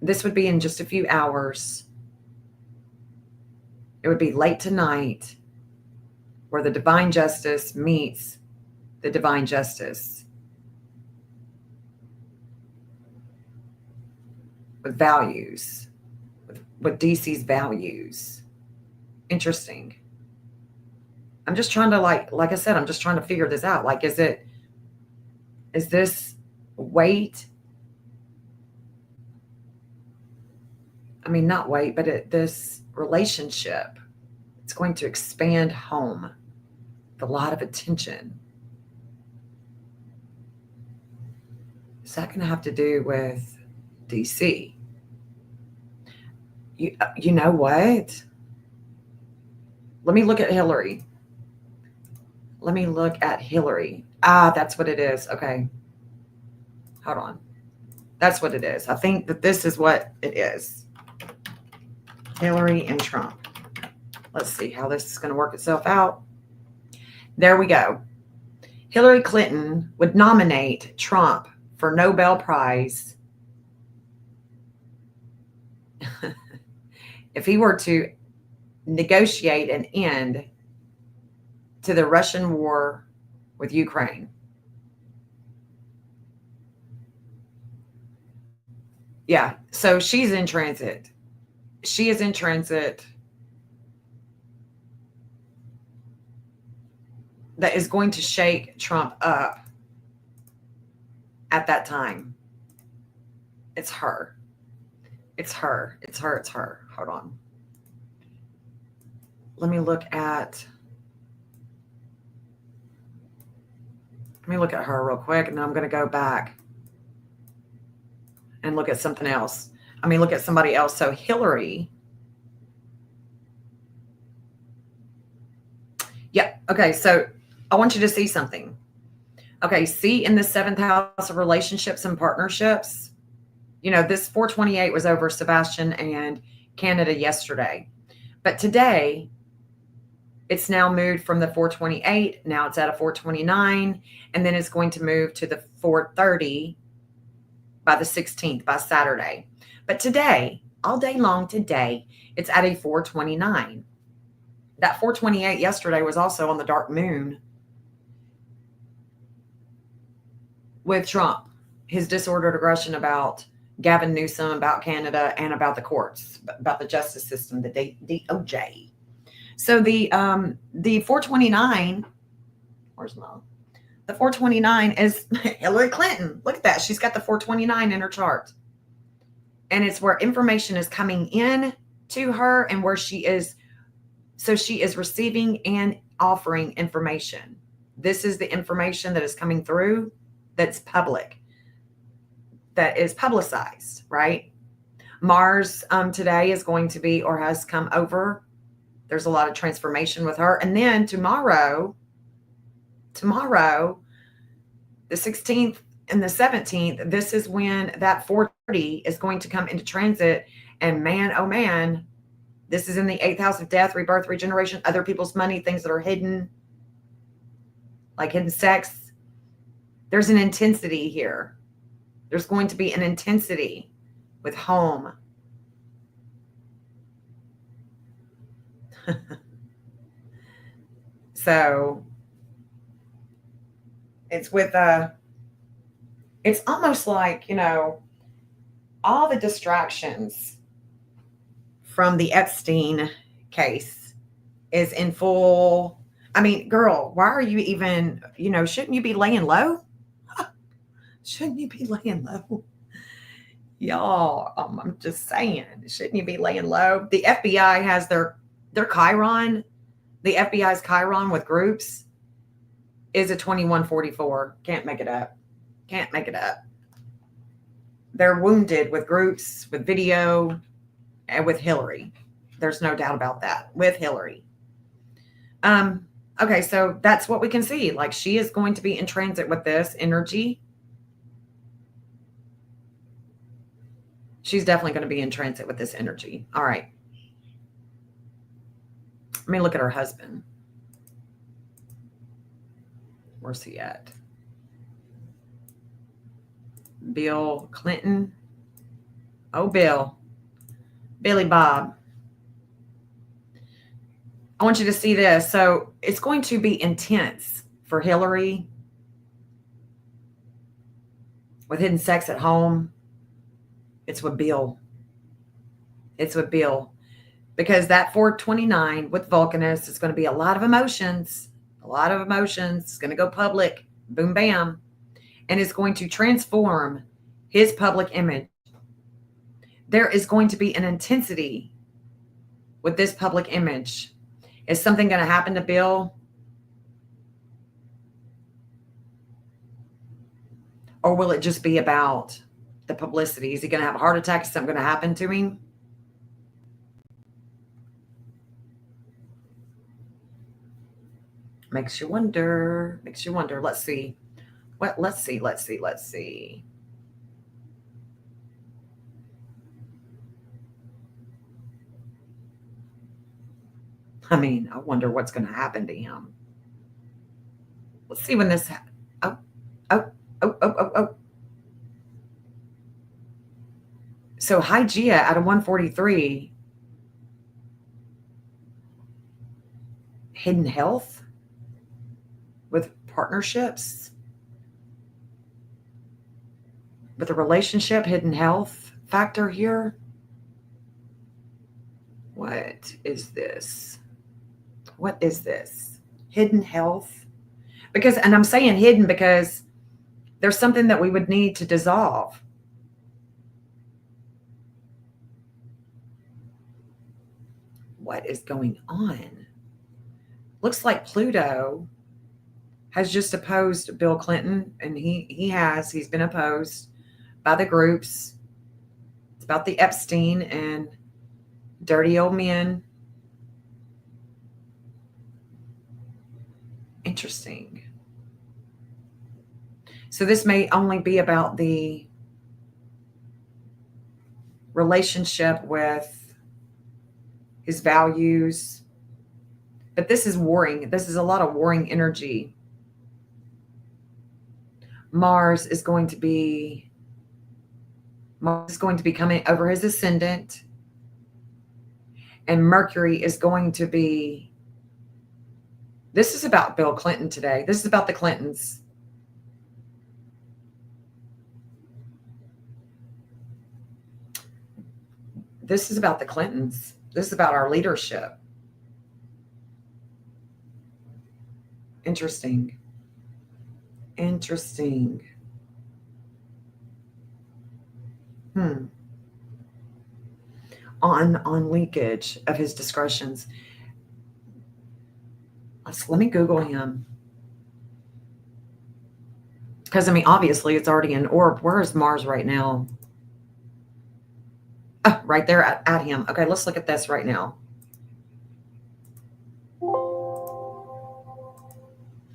[SPEAKER 1] This would be in just a few hours. It would be late tonight where the divine justice meets the divine justice with values, with DC's values. Interesting. I'm just trying to like I said, I'm just trying to figure this out. Like, is this weight? I mean, not weight, but this relationship, it's going to expand home with a lot of attention. Is that going to have to do with DC? You know what? Let me look at Hillary. That's what it is. Okay. Hold on. That's what it is. I think that this is what it is. Hillary and Trump. Let's see how this is going to work itself out. There we go. Hillary Clinton would nominate Trump for Nobel Prize if he were to negotiate an end to the Russian war with Ukraine. Yeah. So she's in transit. She is in transit that is going to shake Trump up at that time. It's her. It's her. It's her. It's her. Hold on. Let me look at her real quick, and then I'm going to go back and look at something else. Look at somebody else. So Hillary. Yeah. Okay. So I want you to see something. Okay. See in the 7th house of relationships and partnerships, this 428 was over Sebastian and Canada yesterday. But today, it's now moved from the 428. Now it's at a 429. And then it's going to move to the 430 by the 16th, by Saturday. But today, all day long today, it's at a 429. That 428 yesterday was also on the dark moon with Trump, his disordered aggression about Gavin Newsom, about Canada, and about the courts, about the justice system, the DOJ. So the 429, where's mom? The 429 is Hillary Clinton. Look at that. She's got the 429 in her chart. And it's where information is coming in to her and where she is. So she is receiving and offering information. This is the information that is coming through that's public, that is publicized, right? Mars today is going to be, or has come over. There's a lot of transformation with her. And then tomorrow, the 16th and the 17th, this is when that 430 is going to come into transit. And man, oh man, this is in the 8th house of death, rebirth, regeneration, other people's money, things that are hidden, like hidden sex. There's an intensity here. There's going to be an intensity with home. So it's with it's almost like, all the distractions from the Epstein case is in full. Girl, why are you even, shouldn't you be laying low? Shouldn't you be laying low? Y'all, I'm just saying, shouldn't you be laying low? The FBI has their Chiron. The FBI's Chiron with groups is a 2144. Can't make it up. Can't make it up. They're wounded with groups, with video, and with Hillary. There's no doubt about that. With Hillary. Okay, so that's what we can see. Like, she is going to be in transit with this energy. She's definitely going to be in transit with this energy. All right. Let me look at her husband. Where's he at? Bill Clinton. Oh, Billy Bob. I want you to see this. So it's going to be intense for Hillary with hidden sex at home. It's with Bill. It's with Bill. Because that 429 with Vulcanus is going to be a lot of emotions. A lot of emotions. It's going to go public. Boom, bam. And it's going to transform his public image. There is going to be an intensity with this public image. Is something going to happen to Bill? Or will it just be about the publicity? Is he going to have a heart attack? Is something going to happen to him? Makes you wonder. Makes you wonder. Let's see. Let's see. I wonder what's going to happen to him. Let's see when this happens. Oh. So Hygeia out of 143. Hidden health with partnerships. With a relationship, hidden health, factor here. What is this? What is this? Hidden health? Because, and I'm saying hidden because there's something that we would need to dissolve. What is going on? Looks like Pluto has just opposed Bill Clinton, and he's been opposed by the groups. It's about the Epstein and dirty old men. Interesting. So this may only be about the relationship with his values, but this is warring. This is a lot of warring energy. Mars is going to be coming over his ascendant, and Mercury is going to be, this is about Bill Clinton today. This is about the Clintons. This is about the Clintons. This is about our leadership. Interesting. Interesting. On leakage of his discretions. Let me Google him. Because, I mean, obviously it's already in orb. Where is Mars right now? Oh, right there at him. Okay, let's look at this right now.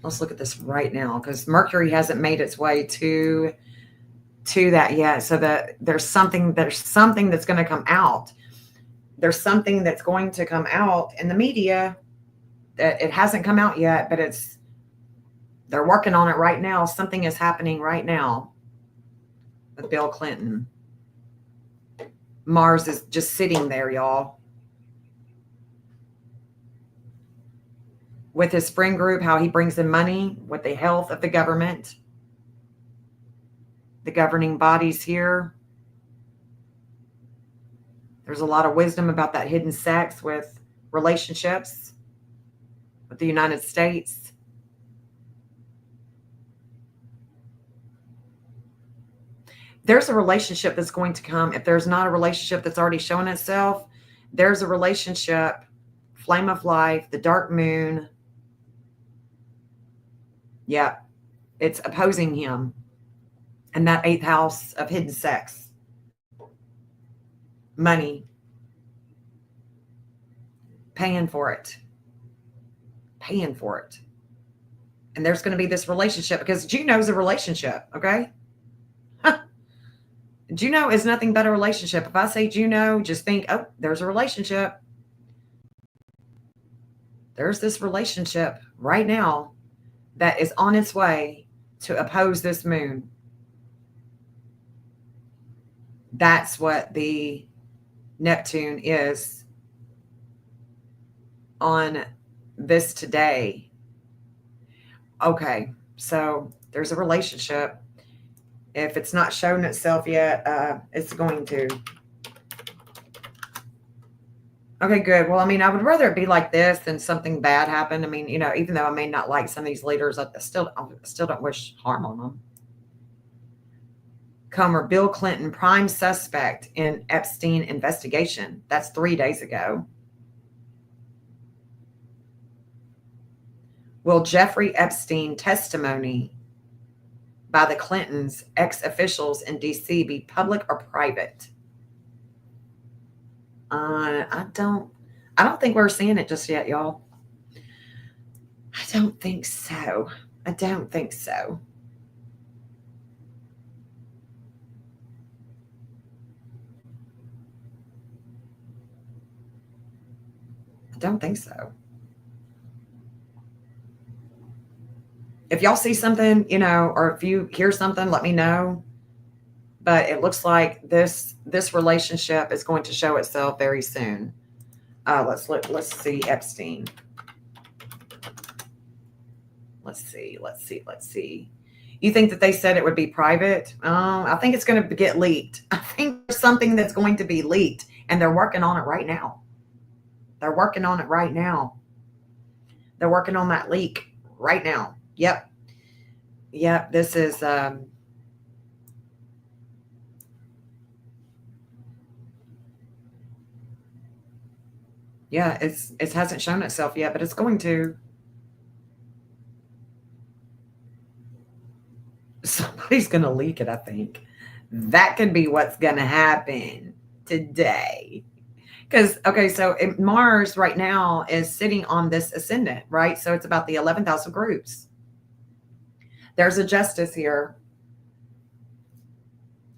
[SPEAKER 1] Let's look at this right now, because Mercury hasn't made its way to that yet. So that there's something that's going to come out. There's something that's going to come out in the media that it hasn't come out yet, but they're working on it right now. Something is happening right now with Bill Clinton. Mars is just sitting there, y'all. With his friend group, how he brings in money, with the health of the government, the governing bodies here. There's a lot of wisdom about that hidden sex with relationships with the United States. There's a relationship that's going to come. If there's not a relationship that's already shown itself, there's a relationship, flame of life, the dark moon. Yeah, it's opposing him. And that 8th house of hidden sex. Money. Paying for it. Paying for it. And there's going to be this relationship, because Juno is a relationship, okay? Juno is nothing but a relationship. If I say Juno, just think, oh, there's a relationship. There's this relationship right now that is on its way to oppose this moon. That's what the Neptune is on this today. Okay, so there's a relationship. If it's not shown itself yet, it's going to. Okay, good. Well, I mean, I would rather it be like this than something bad happen. I mean, you know, even though I may not like some of these leaders, I still don't wish harm on them. Comer, Bill Clinton, prime suspect in Epstein investigation. That's 3 days ago. Will Jeffrey Epstein testimony by the Clintons' ex-officials in D.C. be public or private? I don't think we're seeing it just yet, y'all. I don't think so. I don't think so. I don't think so. If y'all see something, you know, or if you hear something, let me know. But it looks like this relationship is going to show itself very soon. Let's see Epstein. Let's see. You think that they said it would be private? I think it's going to get leaked. I think there's something that's going to be leaked, and they're working on it right now. They're working on it right now. They're working on that leak right now. Yep. Yep. This is, yeah, it hasn't shown itself yet, but it's going to. Somebody's going to leak it, I think. That could be what's going to happen today. Because, okay, so Mars right now is sitting on this ascendant, right? So it's about the 11th house of groups. There's a justice here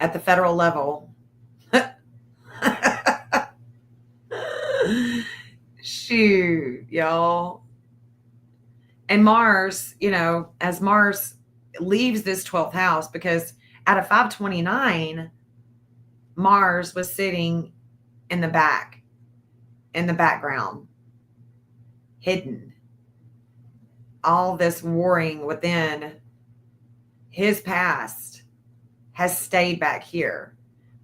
[SPEAKER 1] at the federal level. Shoot, y'all. And Mars, as Mars leaves this 12th house, because out of 529, Mars was sitting in the background, hidden. All this warring within his past has stayed back here.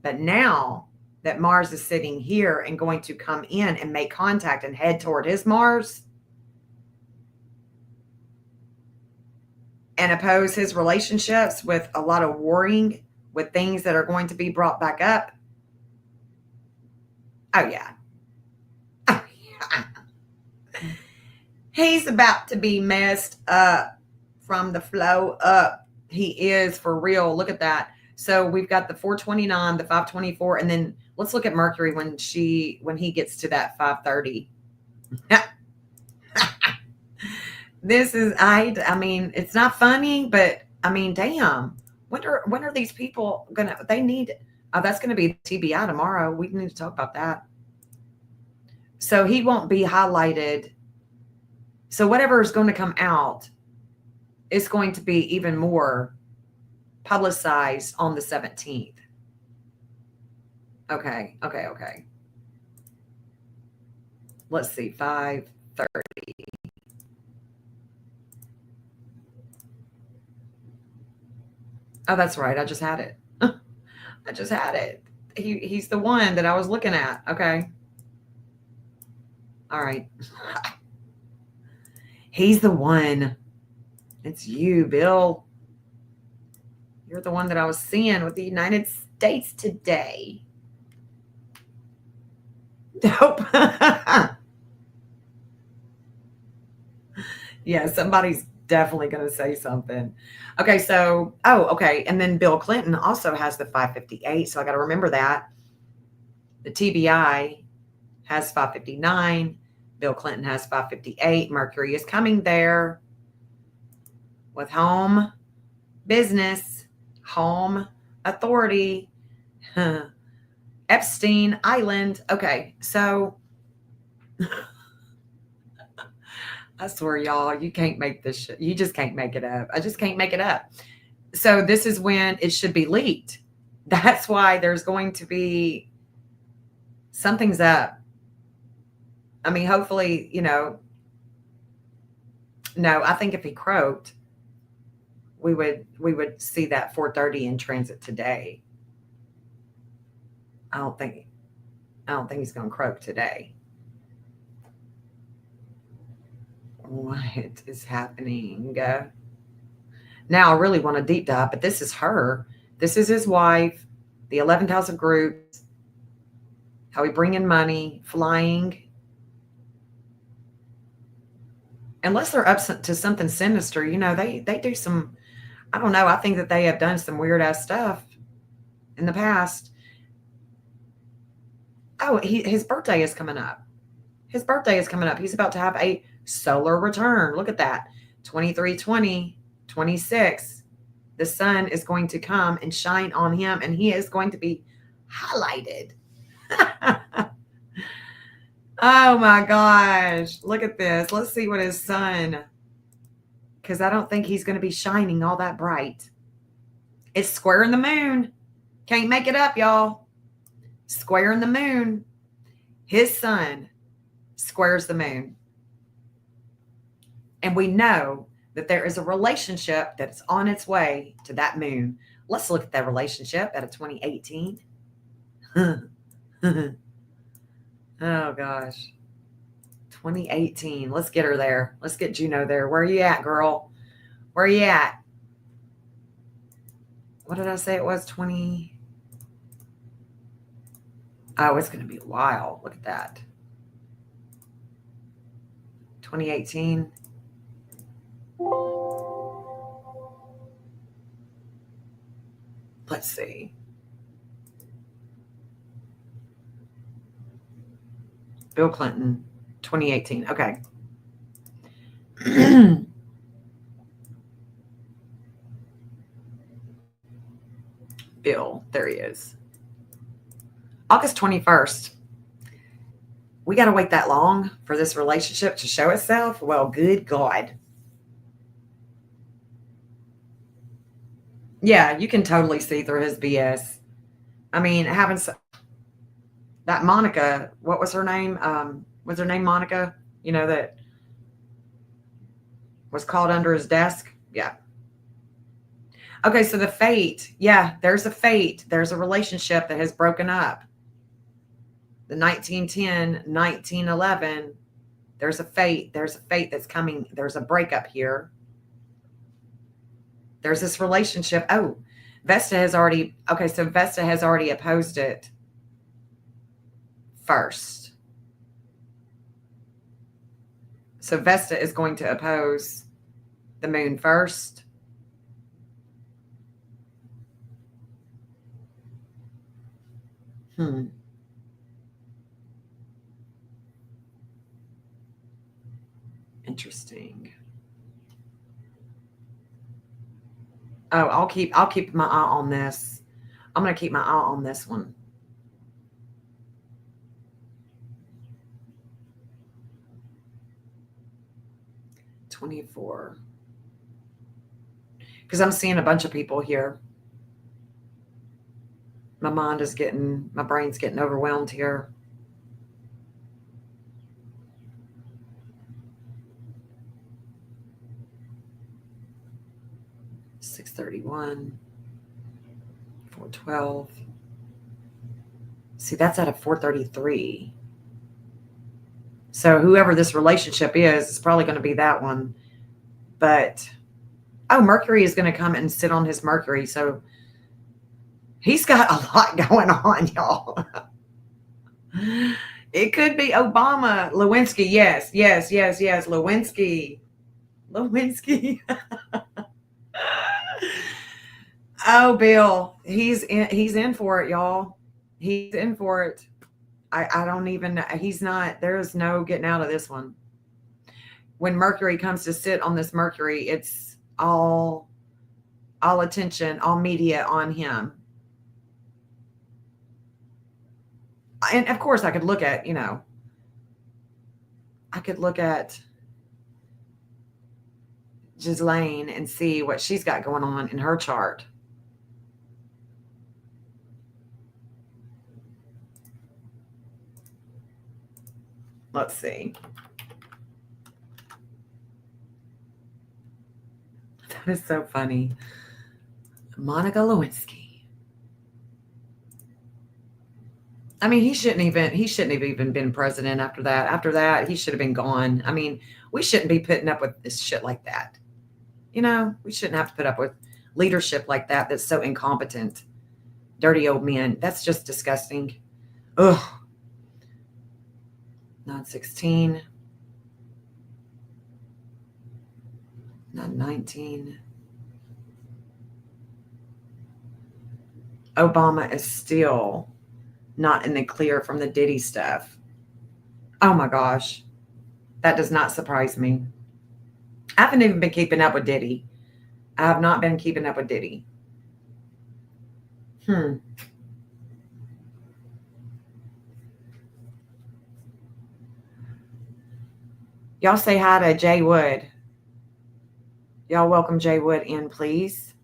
[SPEAKER 1] But now that Mars is sitting here and going to come in and make contact and head toward his Mars and oppose his relationships with a lot of warring with things that are going to be brought back up. Oh, yeah. Oh, yeah. He's about to be messed up from the flow up. He is, for real. Look at that. So we've got the 429, the 524, and then let's look at Mercury when he gets to that 530. This is, I mean, it's not funny, but I mean, damn. When are these people they need, that's gonna be TBI tomorrow. We need to talk about that. So he won't be highlighted. So whatever is going to come out is going to be even more publicized on the 17th. Okay. Let's see, 530. Oh, that's right. I just had it. I just had it. He's the one that I was looking at. Okay. All right. He's the one. It's you, Bill. You're the one that I was seeing with the United States today. Nope. Yeah, somebody's definitely going to say something. Okay, so, okay. And then Bill Clinton also has the 558. So I got to remember that. The TBI has 559. Bill Clinton has 558. Mercury is coming there with home business, home authority, Epstein Island. Okay, so I swear, y'all, you can't make this shit. You just can't make it up. I just can't make it up. So this is when it should be leaked. That's why there's going to be something's up. I mean, hopefully, no, I think if he croaked, we would see that 430 in transit today. I don't think he's going to croak today. What is happening? Now I really want to deep dive, but this is her. This is his wife, the 11th house of groups, how we bring in money, flying. Unless they're up to something sinister, they do some, I don't know. I think that they have done some weird ass stuff in the past. Oh, his birthday is coming up. His birthday is coming up. He's about to have a solar return. Look at that. 2320, 26. The sun is going to come and shine on him, and he is going to be highlighted. Oh my gosh. Look at this. Let's see what his sun, because I don't think he's going to be shining all that bright. It's squaring the moon. Can't make it up, y'all. Squaring the moon. His sun squares the moon. And we know that there is a relationship that's on its way to that moon. Let's look at that relationship out of 2018. Oh gosh. 2018. Let's get her there. Let's get Juno there. Where are you at, girl? Where are you at? What did I say it was? 20. Oh, it's going to be a while. Look at that. 2018. Let's see. Bill Clinton, 2018. Okay. Bill, there he is. August 21st. We got to wait that long for this relationship to show itself? Well, good God. Yeah, you can totally see through his BS. I mean, having that Monica, what was her name? Was her name Monica? You know, that was caught under his desk? Yeah. Okay, so the fate. Yeah, there's a fate. There's a relationship that has broken up. The 1910, 1911. There's a fate. There's a fate that's coming. There's a breakup here. There's this relationship. Oh, Vesta has already, okay, so Vesta has already opposed it first. So Vesta is going to oppose the moon first. Interesting. Oh, I'll keep my eye on this. I'm going to keep my eye on this one. $24. Because I'm seeing a bunch of people here. My brain's getting overwhelmed here. $631, $412. See, that's at a 433. So whoever this relationship is, it's probably going to be that one. But, oh, Mercury is going to come and sit on his Mercury. So he's got a lot going on, y'all. It could be Obama, Lewinsky. Yes. Lewinsky. Oh, Bill, he's in for it, y'all. He's in for it. I don't even know. He's not, there's no getting out of this one. When Mercury comes to sit on this Mercury, it's all attention, all media on him. And of course I could look at, Ghislaine and see what she's got going on in her chart. Let's see. That is so funny. Monica Lewinsky. I mean, he shouldn't have even been president after that. After that, he should have been gone. I mean, we shouldn't be putting up with this shit like that. We shouldn't have to put up with leadership like that that's so incompetent. Dirty old men. That's just disgusting. Ugh. Not 16. Not 19. Obama is still not in the clear from the Diddy stuff. Oh my gosh. That does not surprise me. I haven't even been keeping up with Diddy. I have not been keeping up with Diddy. Y'all say hi to Jay Wood. Y'all welcome Jay Wood in, please.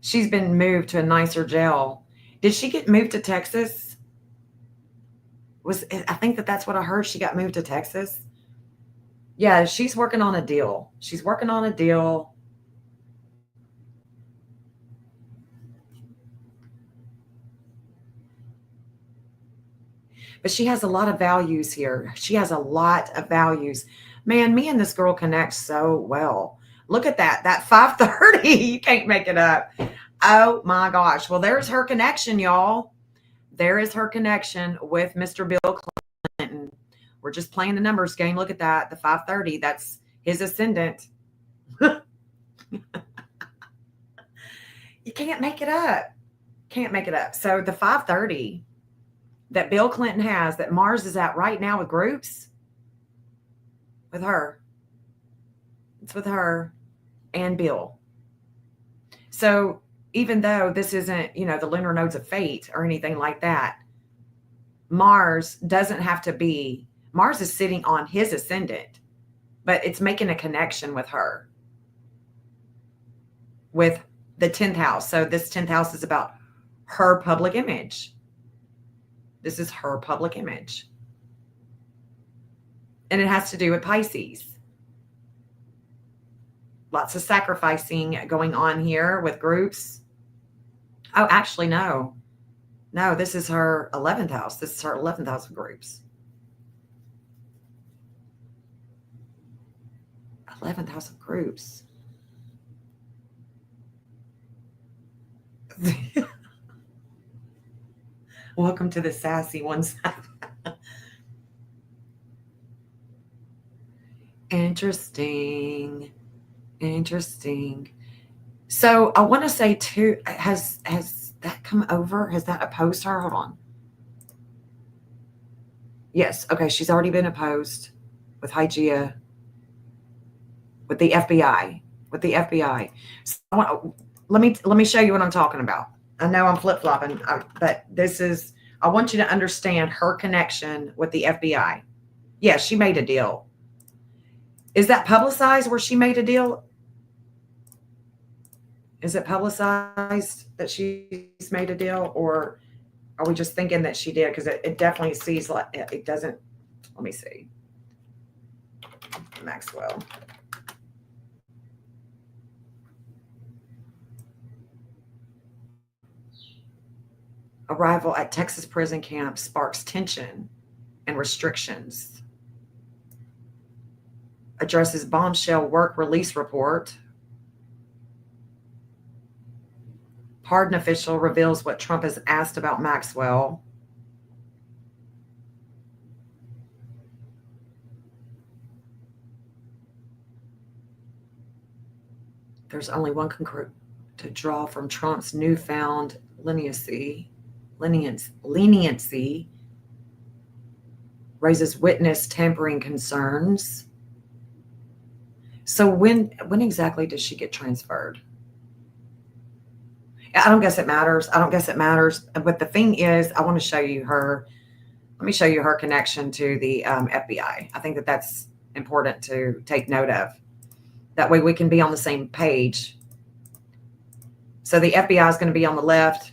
[SPEAKER 1] She's been moved to a nicer jail. Did she get moved to Texas? I think that's what I heard. She got moved to Texas. Yeah, she's working on a deal. But she has a lot of values here. She has a lot of values. Man, me and this girl connect so well. Look at that. That 530. You can't make it up. Oh my gosh. Well, there's her connection, y'all. There is her connection with Mr. Bill Clinton. We're just playing the numbers game. Look at that. The 530. That's his ascendant. You can't make it up. Can't make it up. So the 530 that Bill Clinton has, that Mars is at right now with groups, with her. It's with her and Bill. So even though this isn't, the lunar nodes of fate or anything like that, Mars doesn't have to be, Mars is sitting on his ascendant, but it's making a connection with her, with the 10th house. So this 10th house is about her public image. This is her public image. And it has to do with Pisces. Lots of sacrificing going on here with groups. Oh, actually, no. No, this is her 11th house. This is her 11th house of groups. 11th house of groups. Welcome to the sassy ones. Interesting. So I want to say too, has that come over? Has that opposed her? Hold on. Yes. Okay. She's already been opposed with Hygeia, with the FBI, So let me show you what I'm talking about. I know I'm flip-flopping, but I want you to understand her connection with the FBI. Yeah, she made a deal. Is that publicized where she made a deal? Is it publicized that she's made a deal, or are we just thinking that she did? Because it definitely sees like it doesn't. Let me see. Maxwell. Arrival at Texas prison camp sparks tension and restrictions. Addresses bombshell work release report. Pardon official reveals what Trump has asked about Maxwell. There's only one conclusion to draw from Trump's newfound leniency. Raises witness tampering concerns. So when exactly does she get transferred? I don't guess it matters. But the thing is, I want to show you her. Let me show you her connection to the FBI. I think that's important to take note of. That way we can be on the same page. So the FBI is going to be on the left.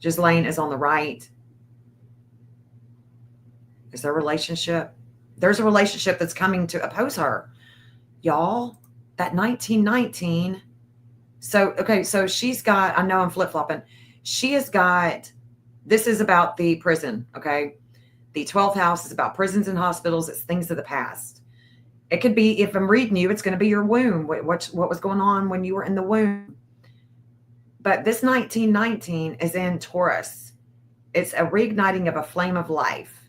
[SPEAKER 1] Ghislaine is on the right. Is there a relationship? There's a relationship that's coming to oppose her. Y'all, that 1919. So she's got, I know I'm flip-flopping. She has got, this is about the prison, okay? The 12th house is about prisons and hospitals. It's things of the past. It could be, if I'm reading you, it's going to be your womb. What was going on when you were in the womb. But this 1919 is in Taurus. It's a reigniting of a flame of life.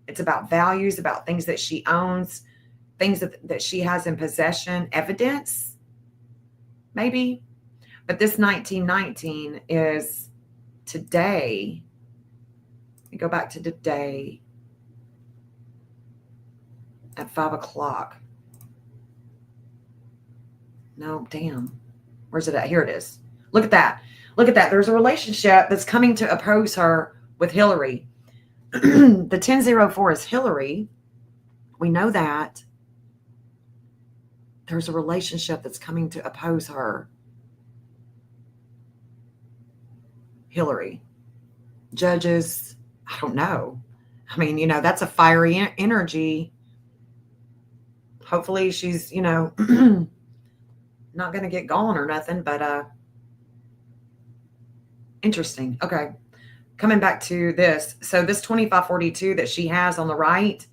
[SPEAKER 1] It's about values, about things that she owns, things that she has in possession, evidence, maybe. But this 1919 is today. Let me go back to today at 5 o'clock. No, damn. Where's it at? Here it is. Look at that. There's a relationship that's coming to oppose her with Hillary. The 1004 is Hillary. We know that. There's a relationship that's coming to oppose her. Hillary. Judges, I don't know. I mean, that's a fiery energy. Hopefully she's, not going to get gone or nothing, but interesting. Okay. coming back to this. So this 2542 that she has on the right,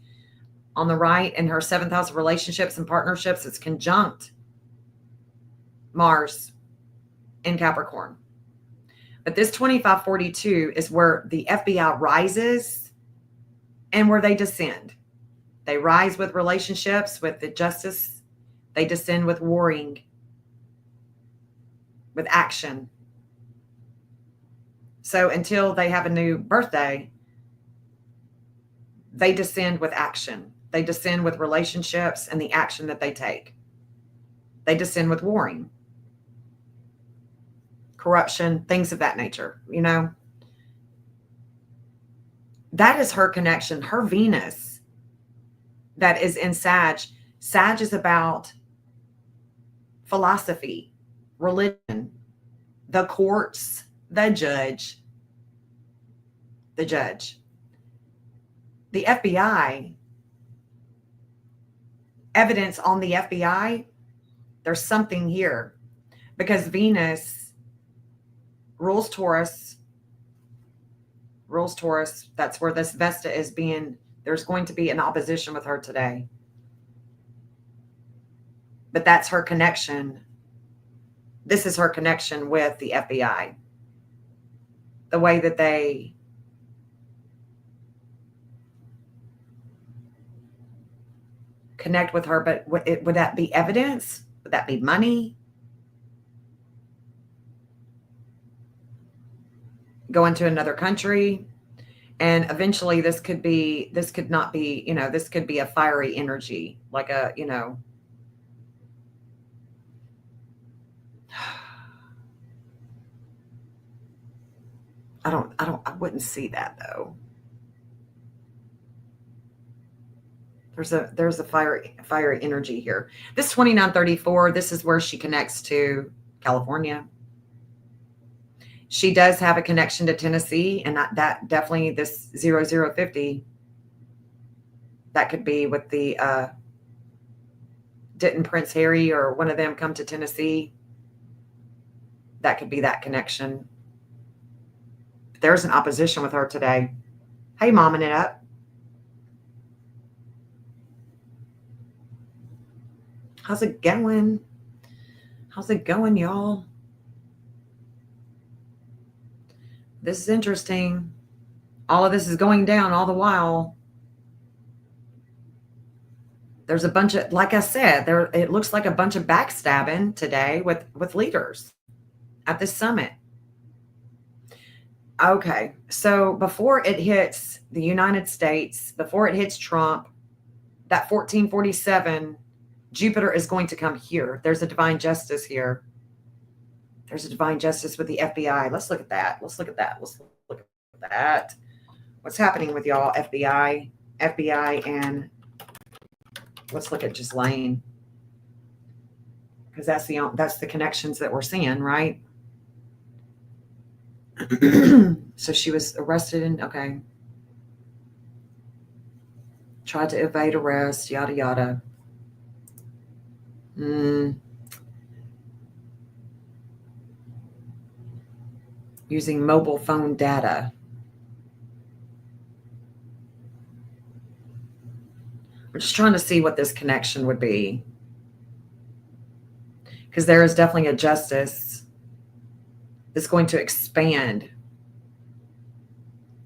[SPEAKER 1] in her 7th house of relationships and partnerships, it's conjunct Mars in Capricorn. But this 2542 is where the FBI rises and where they descend. They rise with relationships, with the justice. They descend with warring, with action. So until they have a new birthday, they descend with action. They descend with relationships and the action that they take. They descend with warring, corruption, things of that nature, you know. That is her connection, her Venus that is in Sag. Sag is about philosophy, religion, the courts, the judge. The FBI, evidence on the FBI, there's something here because Venus rules Taurus. That's where this Vesta is being, there's going to be an opposition with her today. But that's her connection. This is her connection with the FBI. The way that they connect with her, but would that be evidence? Would that be money? Going to another country? And eventually this could not be, you know, this could be a fiery energy, like a, you know, I wouldn't see that though. There's a fiery energy here. This 2934, this is where she connects to California. She does have a connection to Tennessee, and that definitely, this 0050, that could be with the, didn't Prince Harry or one of them come to Tennessee? That could be that connection. There's an opposition with her today. Hey, momming it up. How's it going? How's it going, y'all? This is interesting. All of this is going down all the while. There's a bunch of, like I said, it looks like a bunch of backstabbing today with leaders at this summit. Okay, so before it hits the United States, before it hits Trump, that 1447, Jupiter is going to come here. There's a divine justice here. There's a divine justice with the FBI. Let's look at that. Let's look at that. What's happening with y'all, FBI, and let's look at Ghislaine, because that's the connections that we're seeing, right? So she was arrested and okay. Tried to evade arrest, yada yada. Using mobile phone data. We're just trying to see what this connection would be, because there is definitely a justice that's going to expand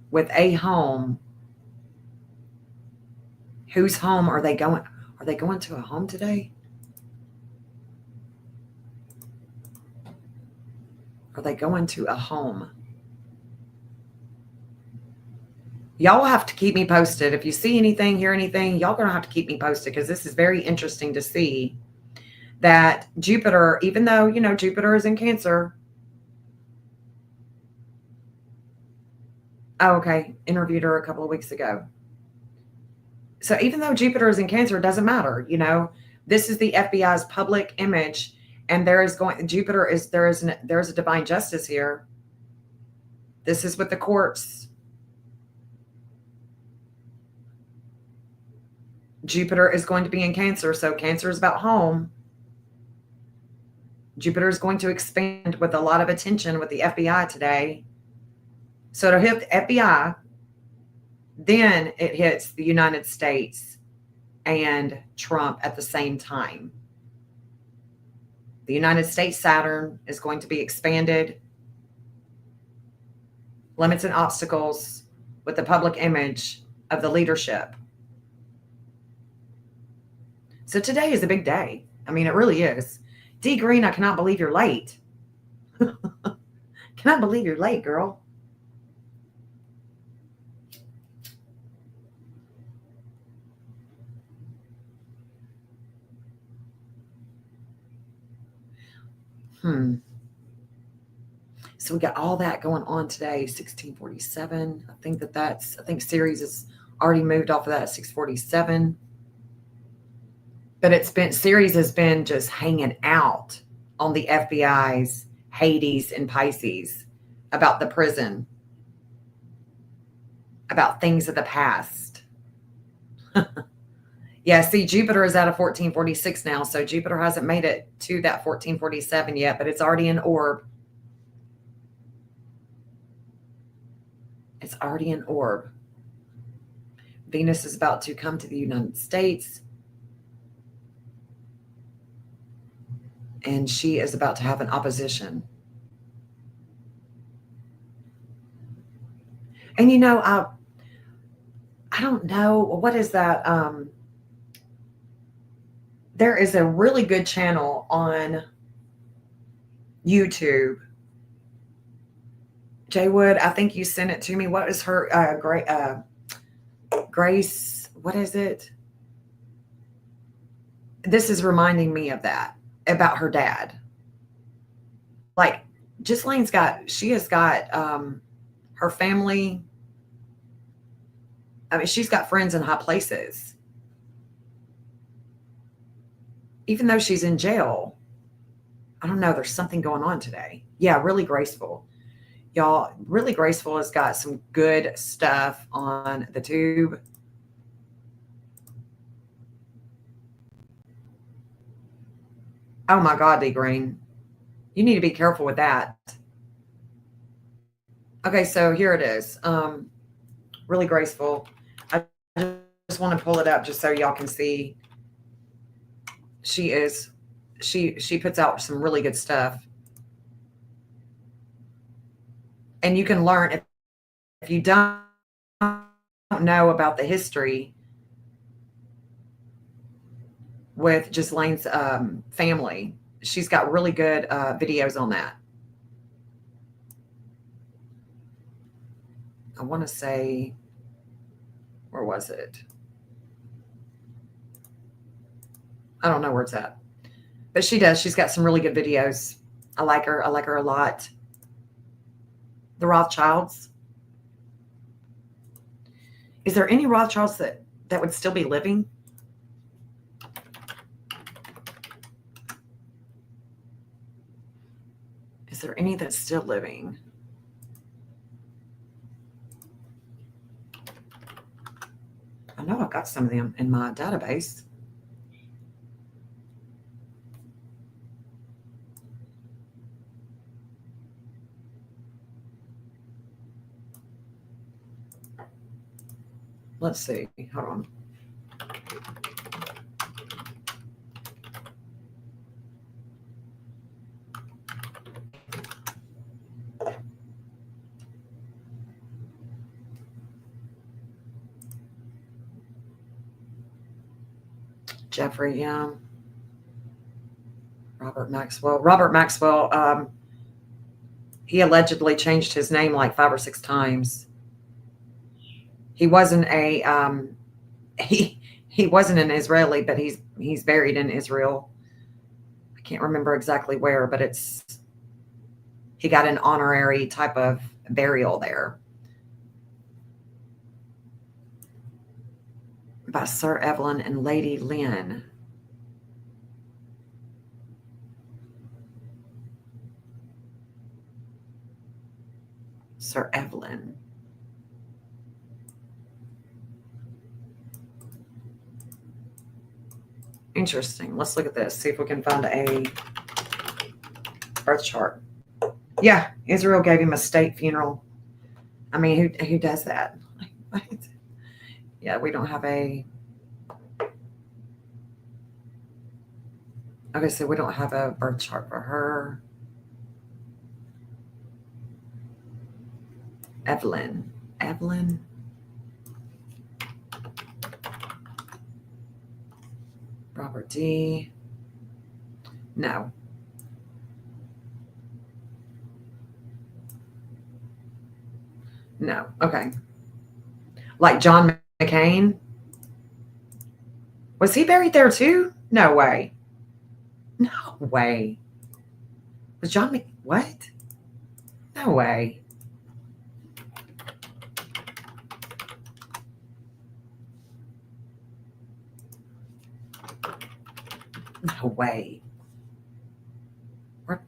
[SPEAKER 1] with a home. Whose home are they going? Are they going to a home today? Are they going to a home? Y'all have to keep me posted. If you see anything, hear anything, y'all going to have to keep me posted, because this is very interesting to see that Jupiter, even though, you know, Jupiter is in Cancer. Oh, okay. Interviewed her a couple of weeks ago. So even though Jupiter is in Cancer, it doesn't matter. You know, this is the FBI's public image, and there is a divine justice here. This is with the courts. Jupiter is going to be in Cancer, so Cancer is about home. Jupiter is going to expand with a lot of attention with the FBI today. So it'll hit the FBI, then it hits the United States and Trump at the same time. The United States Saturn is going to be expanded, limits and obstacles with the public image of the leadership. So today is a big day. I mean, it really is. D. Green, I cannot believe you're late. Cannot believe you're late, girl. So we got all that going on today. 1647. I think Ceres is already moved off of that at 647. But Ceres has been just hanging out on the FBI's Hades and Pisces about the prison, about things of the past. Yeah, see, Jupiter is out of 1446 now, so Jupiter hasn't made it to that 1447 yet, but it's already in orb. It's already in orb. Venus is about to come to the United States, and she is about to have an opposition. And I don't know, what is that? There is a really good channel on YouTube. Jay Wood, I think you sent it to me. What is her Grace? What is it? This is reminding me of that, about her dad. Like, she has got her family. I mean, she's got friends in high places. Even though she's in jail, I don't know, there's something going on today. Yeah, really graceful. Y'all, Really Graceful has got some good stuff on the tube. Oh my God, D Green. You need to be careful with that. Okay, so here it is. Really Graceful. I just want to pull it up just so y'all can see. She puts out some really good stuff. And you can learn, if you don't know about the history with Ghislaine's family, she's got really good videos on that. I want to say, where was it? I don't know where it's at. But she does. She's got some really good videos. I like her. I like her a lot. The Rothschilds. Is there any Rothschilds that would still be living? Is there any that's still living? I know I've got some of them in my database. Let's see. Hold on. Jeffrey, yeah. Robert Maxwell, he allegedly changed his name like 5 or 6 times. He wasn't he wasn't an Israeli, but he's buried in Israel. I can't remember exactly where, but he got an honorary type of burial there by Sir Evelyn and Lady Lynn. Sir Evelyn. Interesting. Let's look at this. See if we can find a birth chart. Yeah, Israel gave him a state funeral. I mean, who does that? Yeah, we don't have a. Okay, so we don't have a birth chart for her. Evelyn. Evelyn. Robert D. No. No. Okay. Like John McCain. Was he buried there too? No way. No way. Was John Mc what? No way. No way. Where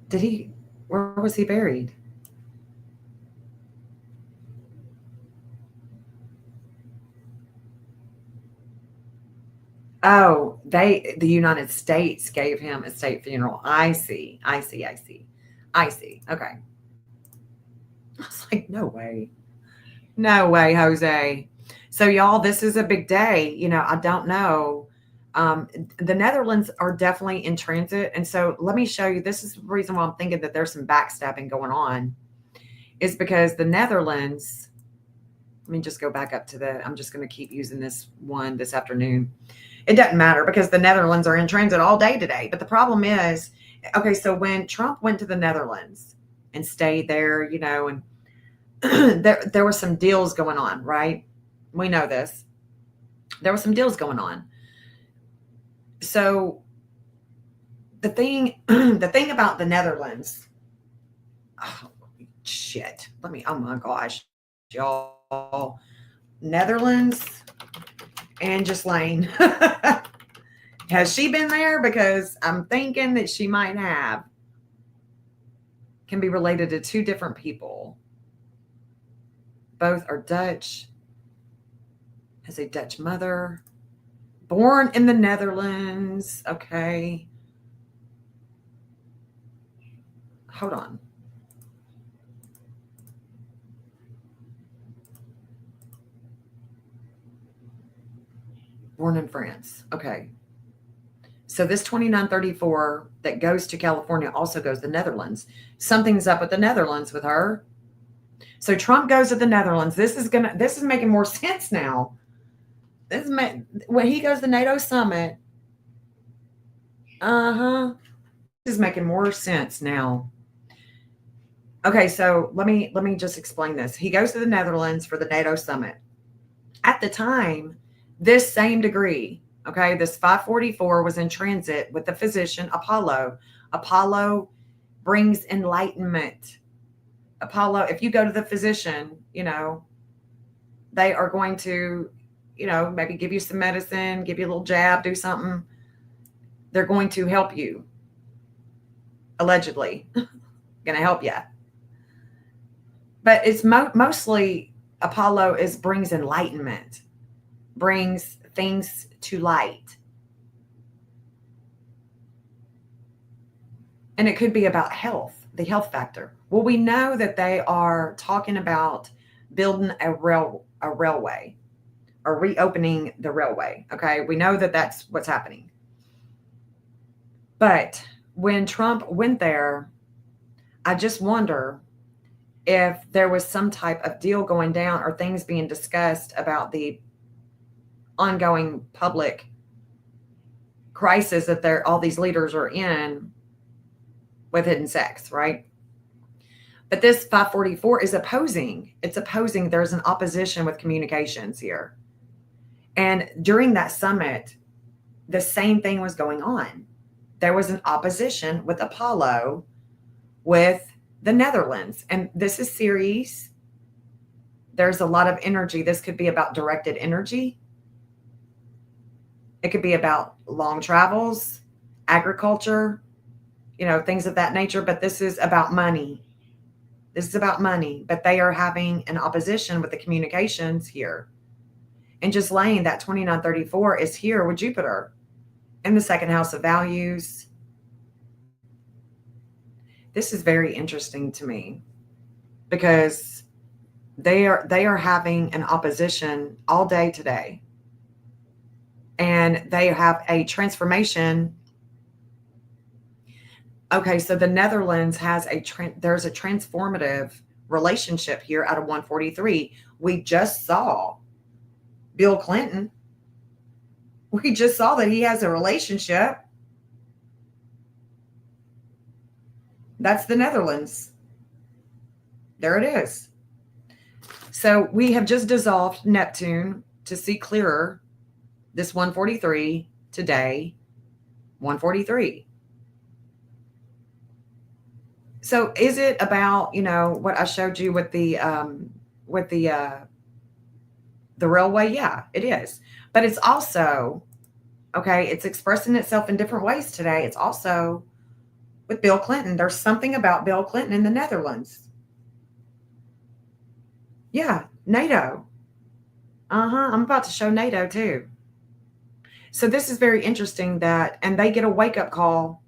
[SPEAKER 1] did he where was he buried? Oh, the United States gave him a state funeral. I see. I see. I see. I see. Okay. I was like, no way. No way, Jose. So, y'all, this is a big day. I don't know. Um, the Netherlands are definitely in transit. And so, let me show you. This is the reason why I'm thinking that there's some backstabbing going on, is because the Netherlands, let me just go back up to I'm just going to keep using this one this afternoon. It doesn't matter because the Netherlands are in transit all day today. But the problem is, okay, so when Trump went to the Netherlands and stayed there, and there were some deals going on, right? We know this. There were some deals going on. So the thing the thing about the Netherlands, oh, shit. Oh my gosh, y'all. Netherlands and Lane. Has she been there? Because I'm thinking that she might have. Can be related to two different people. Both are Dutch. Has a Dutch mother. Born in the Netherlands. Okay. Hold on. Born in France. Okay. So this 2934 that goes to California also goes to the Netherlands. Something's up with the Netherlands with her. So Trump goes to the Netherlands. This is making more sense now. When he goes to the NATO summit. This is making more sense now. Okay, so let me just explain this. He goes to the Netherlands for the NATO summit. At the time, this same degree, okay, this 544 was in transit with the physician Apollo. Apollo brings enlightenment. Apollo, if you go to the physician, they are going to, maybe give you some medicine, give you a little jab, do something. They're going to help you. Allegedly. Going to help you. But it's mostly Apollo brings enlightenment, brings things to light. And it could be about health, the health factor. Well, we know that they are talking about building a railway or reopening the railway. Okay. We know that that's what's happening. But when Trump went there, I just wonder if there was some type of deal going down or things being discussed about the ongoing public crisis that all these leaders are in with hidden sex, right? But this 544 is opposing. It's opposing. There's an opposition with communications here. And during that summit, the same thing was going on. There was an opposition with Apollo with the Netherlands. And this is serious. There's a lot of energy. This could be about directed energy. It could be about long travels, agriculture, things of that nature. But this is about money. This is about money. But they are having an opposition with the communications here. And just laying that 2934 is here with Jupiter in the second house of values. This is very interesting to me. because they are having an opposition all day today, and they have a transformation. Okay, so the Netherlands has there's a transformative relationship here out of 143. We just saw Bill Clinton. We just saw that he has a relationship. That's the Netherlands. There it is. So we have just dissolved Neptune to see clearer this 143 today, 143. So is it about, what I showed you with the railway? Yeah, it is. But it's also, okay, it's expressing itself in different ways today. It's also with Bill Clinton. There's something about Bill Clinton in the Netherlands. Yeah, NATO. I'm about to show NATO too. So this is very interesting and they get a wake-up call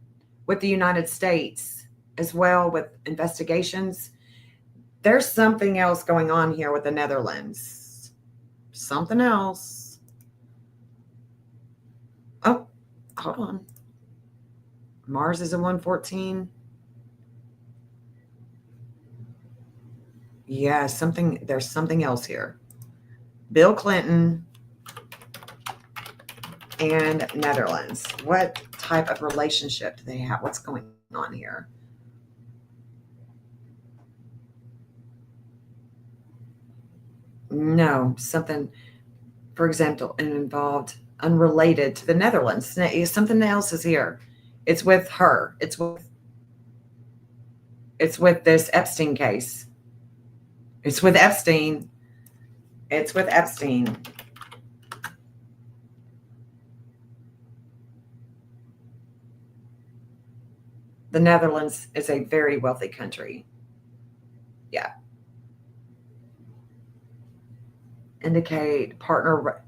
[SPEAKER 1] with the United States as well with investigations. There's something else going on here with the Netherlands. Something else. Oh, hold on. Mars is a 114. Yeah, there's something else here. Bill Clinton and Netherlands. What type of relationship do they have? What's going on here? No, something, for example, involved unrelated to the Netherlands. Something else is here. It's with her. It's with this Epstein case. It's with Epstein. It's with Epstein. The Netherlands is a very wealthy country. Yeah. Indicate partner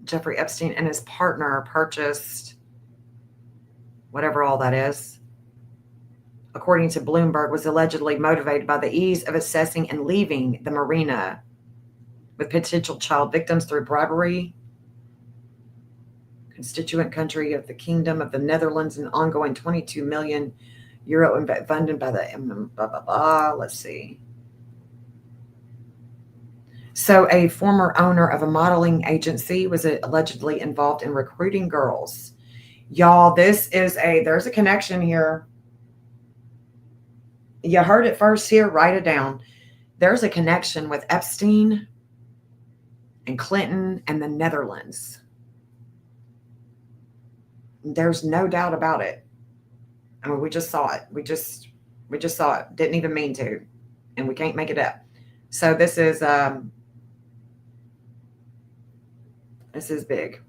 [SPEAKER 1] Jeffrey Epstein and his partner purchased whatever all that is, according to Bloomberg, was allegedly motivated by the ease of assessing and leaving the marina with potential child victims through bribery. Constituent country of the Kingdom of the Netherlands, an ongoing 22 million euro funded by the blah, blah, blah. Let's see. So a former owner of a modeling agency was allegedly involved in recruiting girls. Y'all, there's a connection here. You heard it first here. Write it down. There's a connection with Epstein and Clinton and the Netherlands. There's no doubt about it. I mean, we just saw it. We just saw it. Didn't even mean to, and we can't make it up. So this is big.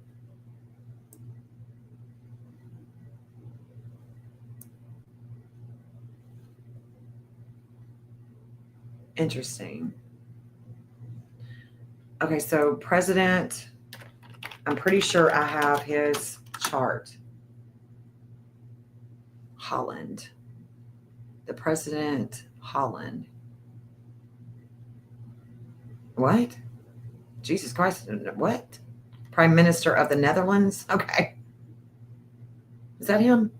[SPEAKER 1] Interesting. Okay, so President, I'm pretty sure I have his chart. Holland. The President, Holland. What? Jesus Christ. What? Prime Minister of the Netherlands? Okay. Is that him?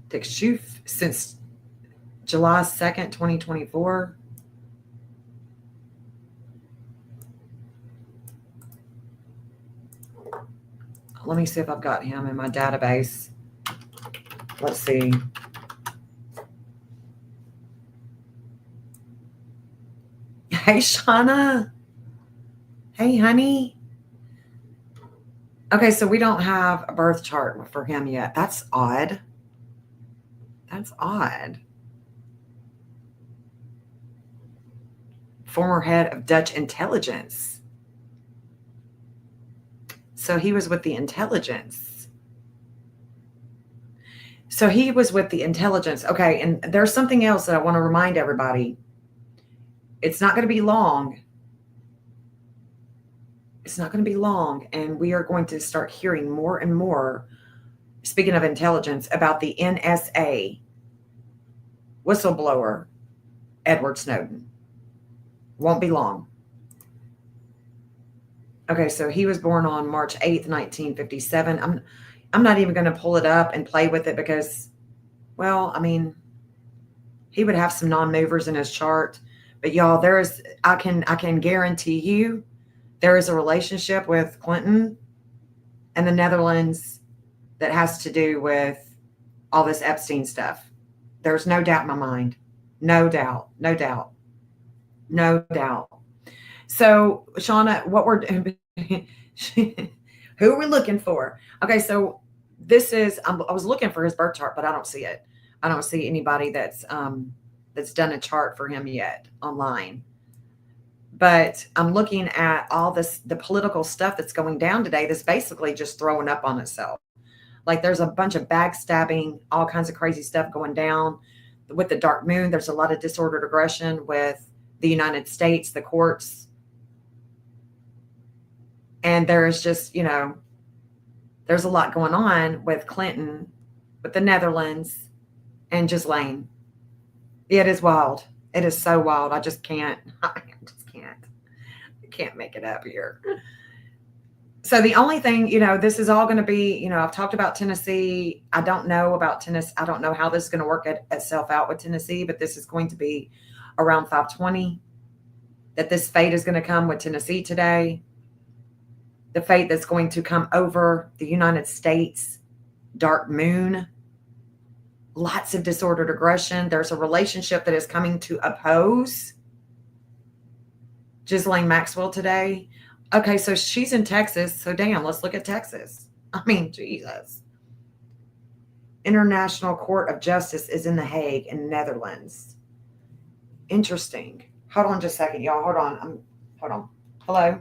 [SPEAKER 1] Dick Schoof since July 2nd, 2024. Let me see if I've got him in my database. Let's see. Hey, Shauna. Hey, honey. Okay, so we don't have a birth chart for him yet. That's odd. That's odd. Former head of Dutch intelligence. So he was with the intelligence. Okay, and there's something else that I want to remind everybody. It's not going to be long. It's not going to be long, and we are going to start hearing more and more, speaking of intelligence, about the NSA. whistleblower Edward Snowden. Won't be long. Okay, so he was born on March 8th, 1957. I'm not even going to pull it up and play with it because, well, I mean, he would have some non-movers in his chart. But y'all, I can guarantee you there is a relationship with Clinton and the Netherlands that has to do with all this Epstein stuff. There's no doubt in my mind. No doubt. No doubt. No doubt. So, Shauna, what we're who are we looking for? Okay, so this is I was looking for his birth chart, but I don't see it. I don't see anybody that's done a chart for him yet online. But I'm looking at all the political stuff that's going down today that's basically just throwing up on itself. Like there's a bunch of backstabbing, all kinds of crazy stuff going down. With the dark moon, there's a lot of disordered aggression with the United States, the courts. And there's just, there's a lot going on with Clinton, with the Netherlands, and Ghislaine. It is wild. It is so wild. I just can't. I can't make it up here. So the only thing, this is all going to be, I've talked about Tennessee. I don't know about Tennessee. I don't know how this is going to work itself out with Tennessee, but this is going to be around 520, that this fate is going to come with Tennessee today. The fate that's going to come over the United States, dark moon, lots of disordered aggression. There's a relationship that is coming to oppose Ghislaine Maxwell today. Okay, so she's in Texas. So damn, let's look at Texas. I mean, Jesus. International Court of Justice is in The Hague in Netherlands. Interesting. Hold on just a second, y'all. Hold on. Hold on. Hello?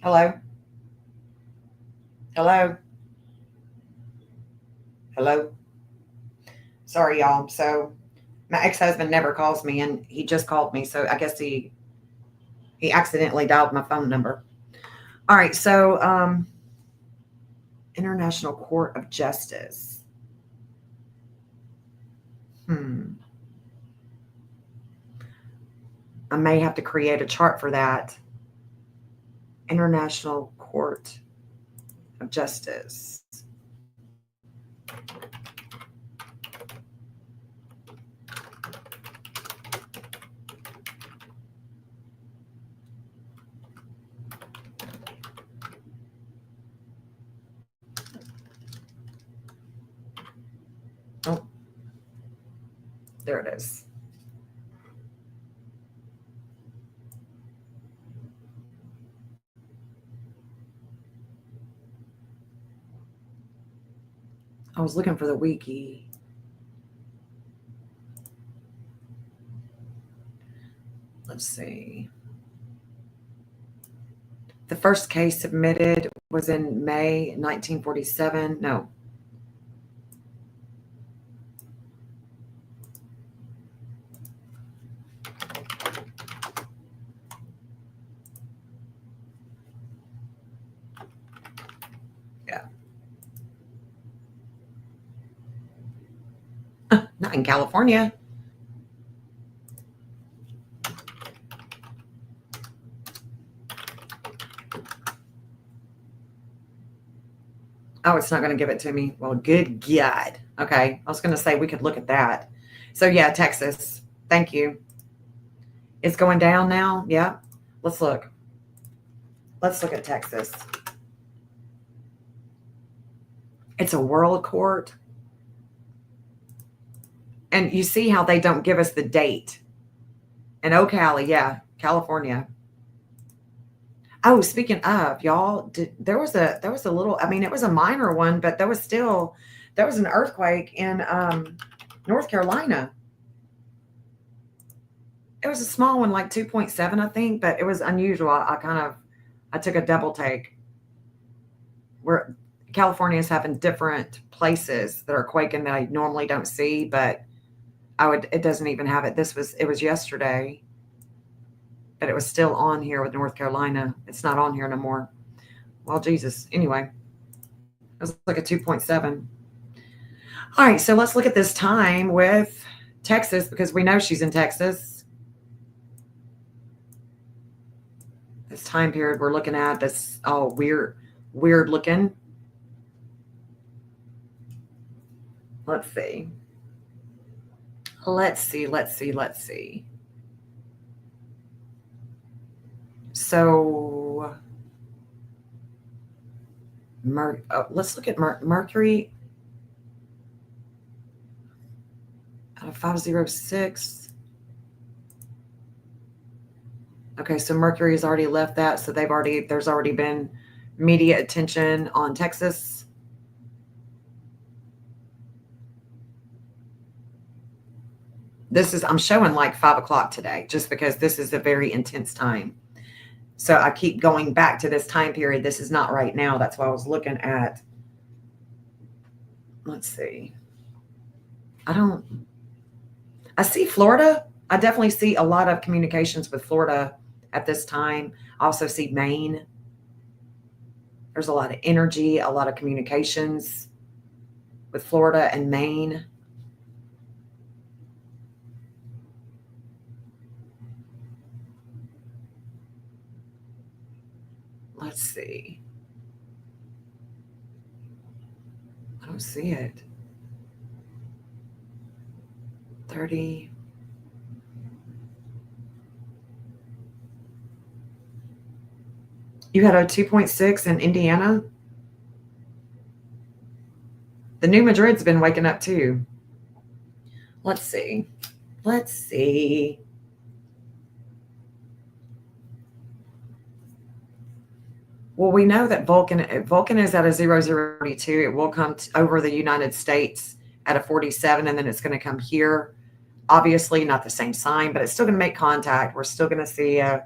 [SPEAKER 1] Hello? Hello? Hello? Sorry, y'all. So my ex-husband never calls me, and he just called me. So I guess he accidentally dialed my phone number. All right. So International Court of Justice. I may have to create a chart for that. International Court of Justice. Oh, there it is. I was looking for the wiki. Let's see. The first case submitted was in May 1947. No. Yeah. Not in California. Oh, it's not going to give it to me. Well, good God. Okay. I was going to say we could look at that. So, yeah, Texas. Thank you. It's going down now. Yeah. Let's look. Let's look at Texas. It's a world court. And you see how they don't give us the date. And Ocala, yeah, California. Oh, speaking of, y'all, there was a little, I mean, it was a minor one, but there was an earthquake in North Carolina. It was a small one, like 2.7, I think, but it was unusual. I took a double take. Where California is having different places that are quaking that I normally don't see, but it doesn't even have it. It was yesterday. But it was still on here with North Carolina. It's not on here no more. Well, Jesus. Anyway, it was like a 2.7. All right, so let's look at this time with Texas, because we know she's in Texas. This time period we're looking at, this all weird looking. Let's see. So, let's look at Mercury out of 506. Okay, so Mercury has already left that, so there's already been media attention on Texas. I'm showing like 5 o'clock today, just because this is a very intense time. So I keep going back to this time period. This is not right now. That's why I was looking at. Let's see. I see Florida. I definitely see a lot of communications with Florida at this time. I also see Maine. There's a lot of energy, a lot of communications with Florida and Maine. Let's see. I don't see it. 30. You had a 2.6 in Indiana? The New Madrid's been waking up too. Let's see. Well, we know that Vulcan is at a 0042. It will come over the United States at a 47, and then it's going to come here. Obviously, not the same sign, but it's still going to make contact. We're still going to see an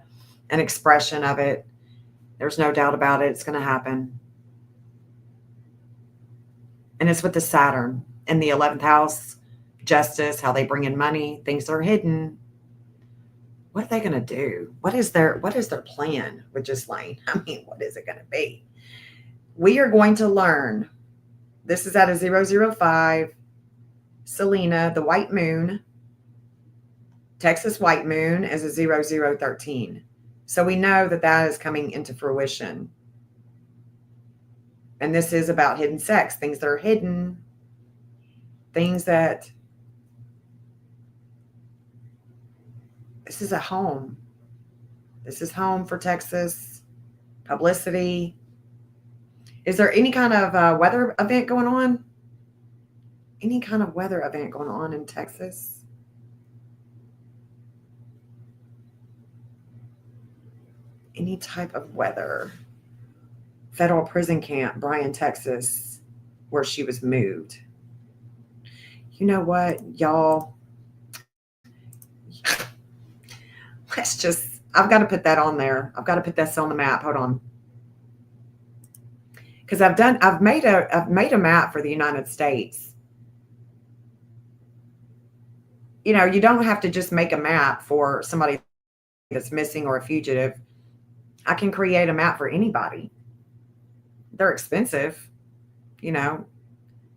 [SPEAKER 1] expression of it. There's no doubt about it. It's going to happen. And it's with the Saturn in the 11th house, justice, how they bring in money, things that are hidden. What are they going to do? What is their plan with Ghislaine? I mean, what is it going to be? We are going to learn. This is at a 005. Selena, the white moon. Texas white moon is a 0013. So we know that is coming into fruition. And this is about hidden sex, things that are hidden, things that. This is a home. This is home for Texas. Publicity. Is there any kind of weather event going on? Any kind of weather event going on in Texas? Any type of weather. Federal prison camp, Bryan, Texas, where she was moved. You know what, y'all? I've got to put that on there. I've got to put this on the map. Hold on. Because I've made a map for the United States. You know, you don't have to just make a map for somebody that's missing or a fugitive. I can create a map for anybody. They're expensive. You know,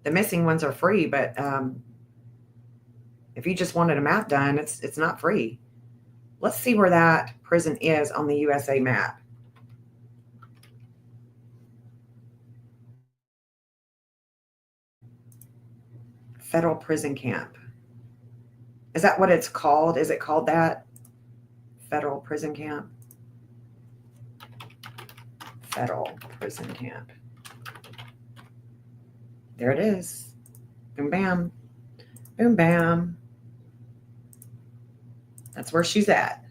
[SPEAKER 1] the missing ones are free, but if you just wanted a map done, it's not free. Let's see where that prison is on the USA map. Federal prison camp. Is that what it's called? Is it called that? Federal prison camp? Federal prison camp. There it is. Boom, bam. Boom, bam. That's where she's at.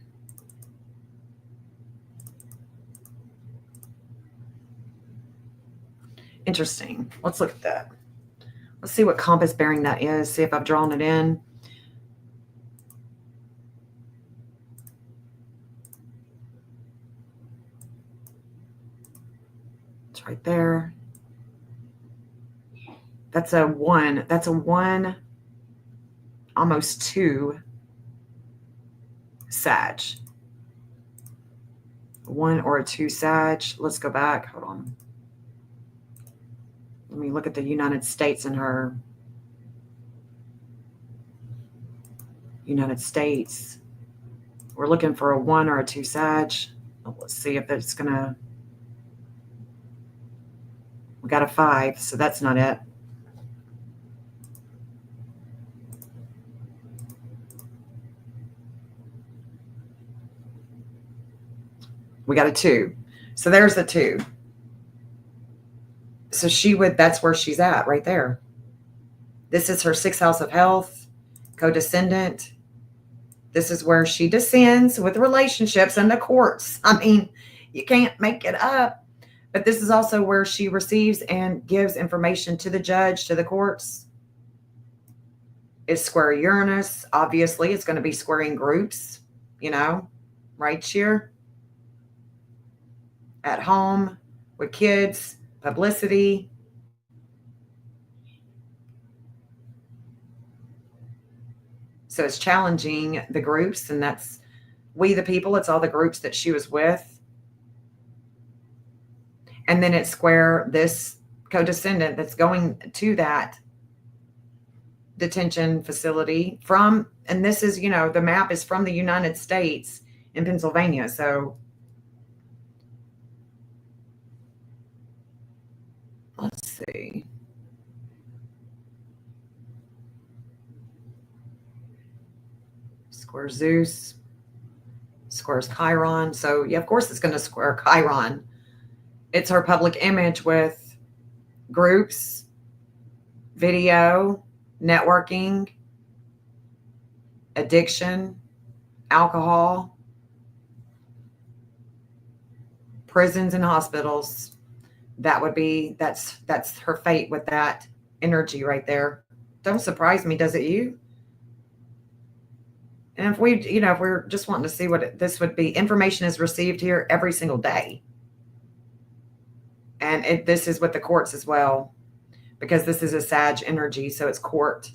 [SPEAKER 1] Interesting. Let's look at that. Let's see what compass bearing that is. See if I've drawn it in. It's right there. That's a 1. That's a 1, almost 2 Sag. 1 or a 2 Sag. Let's go back. Hold on. Let me look at the United States and her. United States. We're looking for a 1 or a 2 Sag. Let's see if it's going to... We got a 5, so that's not it. We got a 2. So there's the 2. So she would, that's where she's at right there. This is her 6th house of health, co-descendant. This is where she descends with relationships and the courts. I mean, you can't make it up. But this is also where she receives and gives information to the judge, to the courts. It's square Uranus. Obviously, it's going to be squaring groups, you know, right here. At home, with kids, publicity. So it's challenging the groups, and that's we the people. It's all the groups that she was with. And then it's square this co-descendant that's going to that detention facility from, and this is, you know, the map is from the United States in Pennsylvania. So let's see. Square Zeus, squares Chiron. So yeah, of course it's going to square Chiron. It's her public image with groups, video, networking, addiction, alcohol, prisons and hospitals. That would be, that's her fate with that energy right there. Don't surprise me, does it you? And if we, you know, if we're just wanting to see what this would be, information is received here every single day. And this is with the courts as well, because this is a Sag energy. So it's court,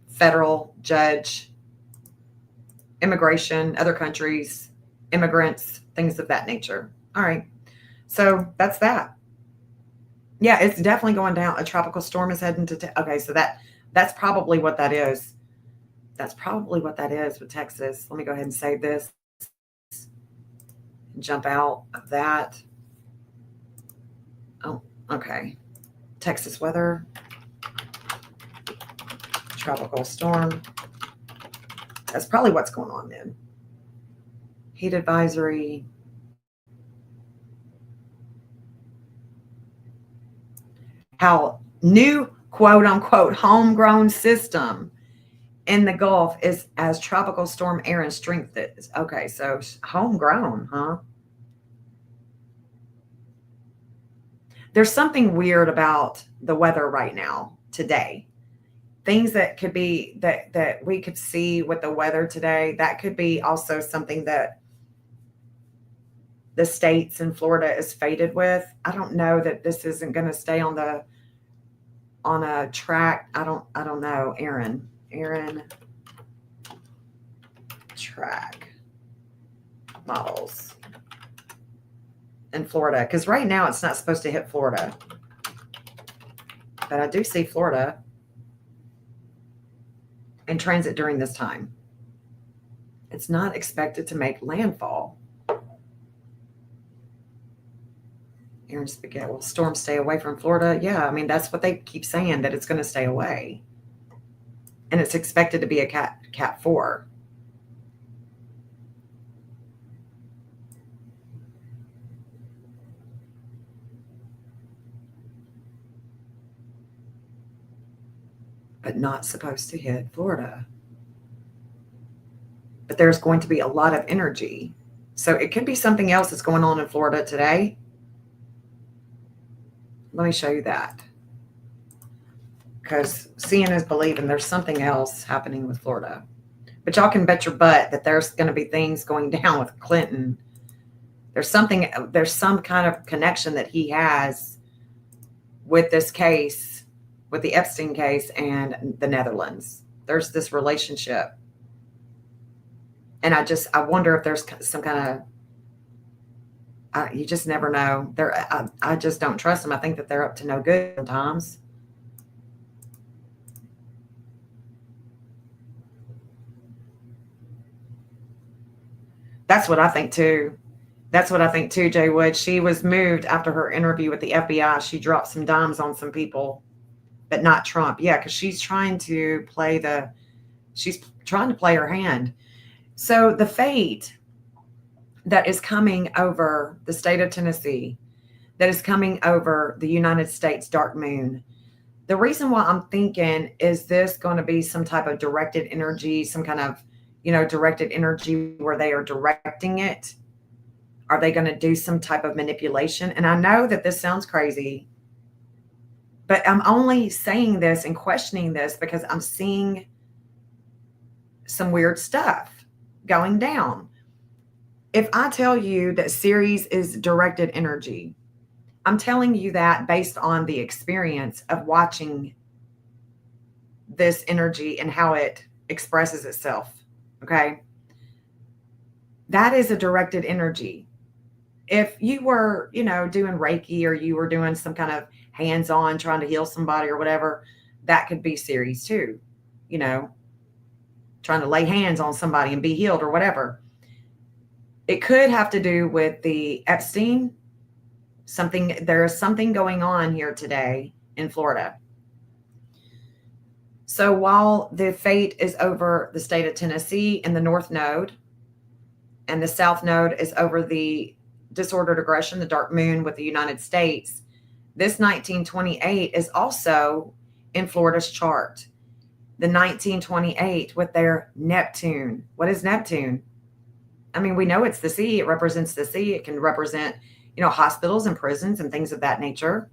[SPEAKER 1] federal, judge, immigration, other countries, immigrants, things of that nature. All right. So that's that. Yeah, it's definitely going down. A tropical storm is heading to, okay, so that's probably what that is. That's probably what that is with Texas. Let me go ahead and save this. Jump out of that. Oh, okay. Texas weather. Tropical storm. That's probably what's going on then. Heat advisory. How new quote unquote homegrown system in the Gulf is as tropical storm Aaron strength is. Okay, so homegrown, huh? There's something weird about the weather right now, today. Things that could be, that we could see with the weather today, that could be also something that the states in Florida is fated with. I don't know that this isn't going to stay on a track. I don't know. Aaron track models in Florida, because right now it's not supposed to hit Florida, but I do see Florida in transit during this time. It's not expected to make landfall. Aaron Spaghetti, will storms stay away from Florida? Yeah, I mean, that's what they keep saying, that it's going to stay away. And it's expected to be a Cat 4. But not supposed to hit Florida. But there's going to be a lot of energy. So it could be something else that's going on in Florida today. Let me show you that. Because seeing is believing. There's something else happening with Florida. But y'all can bet your butt that there's going to be things going down with Clinton. There's some kind of connection that he has with this case, with the Epstein case and the Netherlands. There's this relationship. And I wonder if there's some kind of, you just never know. I just don't trust them. I think that they're up to no good sometimes. That's what I think too. That's what I think too, Jay Wood. She was moved after her interview with the FBI. She dropped some dimes on some people, but not Trump. Yeah, because she's trying to play her hand. So the fate that is coming over the state of Tennessee, that is coming over the United States dark moon. The reason why I'm thinking, is this going to be some type of directed energy, some kind of, directed energy where they are directing it? Are they going to do some type of manipulation? And I know that this sounds crazy, but I'm only saying this and questioning this because I'm seeing some weird stuff going down. If I tell you that Ceres is directed energy, I'm telling you that based on the experience of watching this energy and how it expresses itself. Okay. That is a directed energy. If you were, doing Reiki, or you were doing some kind of hands on trying to heal somebody or whatever, that could be Ceres too, trying to lay hands on somebody and be healed or whatever. It could have to do with the Epstein. There is something going on here today in Florida. So while the fate is over the state of Tennessee in the North Node, and the South Node is over the disordered aggression, the dark moon with the United States, this 1928 is also in Florida's chart. The 1928 with their Neptune. What is Neptune? I mean, we know it's the sea. It represents the sea. It can represent, hospitals and prisons and things of that nature.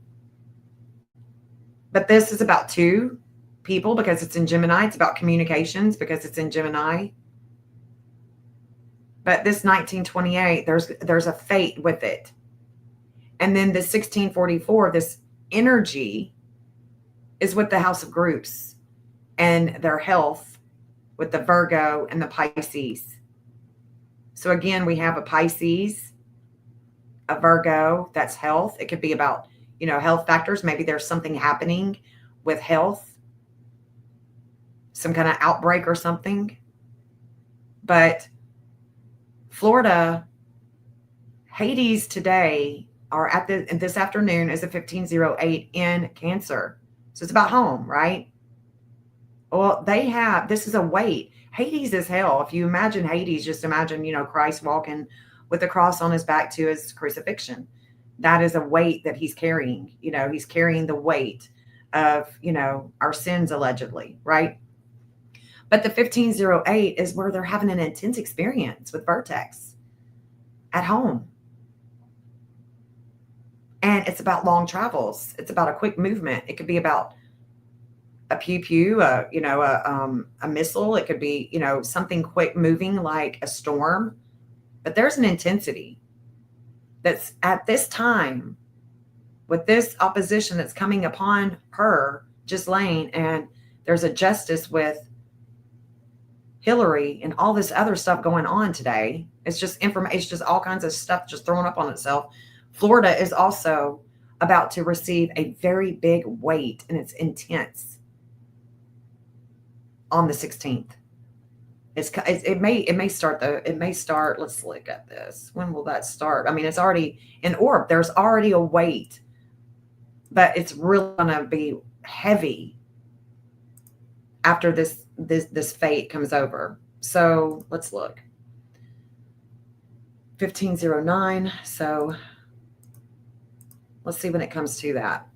[SPEAKER 1] But this is about two people because it's in Gemini. It's about communications because it's in Gemini. But this 1928, there's a fate with it. And then the 1644, this energy is with the House of Groups and their health with the Virgo and the Pisces. So again, we have a Pisces, a Virgo, that's health. It could be about, health factors. Maybe there's something happening with health, some kind of outbreak or something. But Florida, Hades today, or this afternoon, is a 1508 in Cancer. So it's about home, right? Well, this is a weight. Hades is hell. If you imagine Hades, just imagine, Christ walking with the cross on his back to his crucifixion. That is a weight that he's carrying. He's carrying the weight of, our sins allegedly, right? But the 1508 is where they're having an intense experience with Vertex at home. And it's about long travels. It's about a quick movement. It could be about a pew-pew, a missile. It could be, something quick moving like a storm. But there's an intensity that's at this time with this opposition that's coming upon her, Ghislaine, and there's a justice with Hillary and all this other stuff going on today. It's just information. It's just all kinds of stuff just thrown up on itself. Florida is also about to receive a very big weight, and it's intense on the 16th. It may start. Let's look at this. When will that start? I mean, it's already in orb. There's already a weight, but it's really going to be heavy after this fate comes over. So let's look. 1509. So let's see when it comes to that.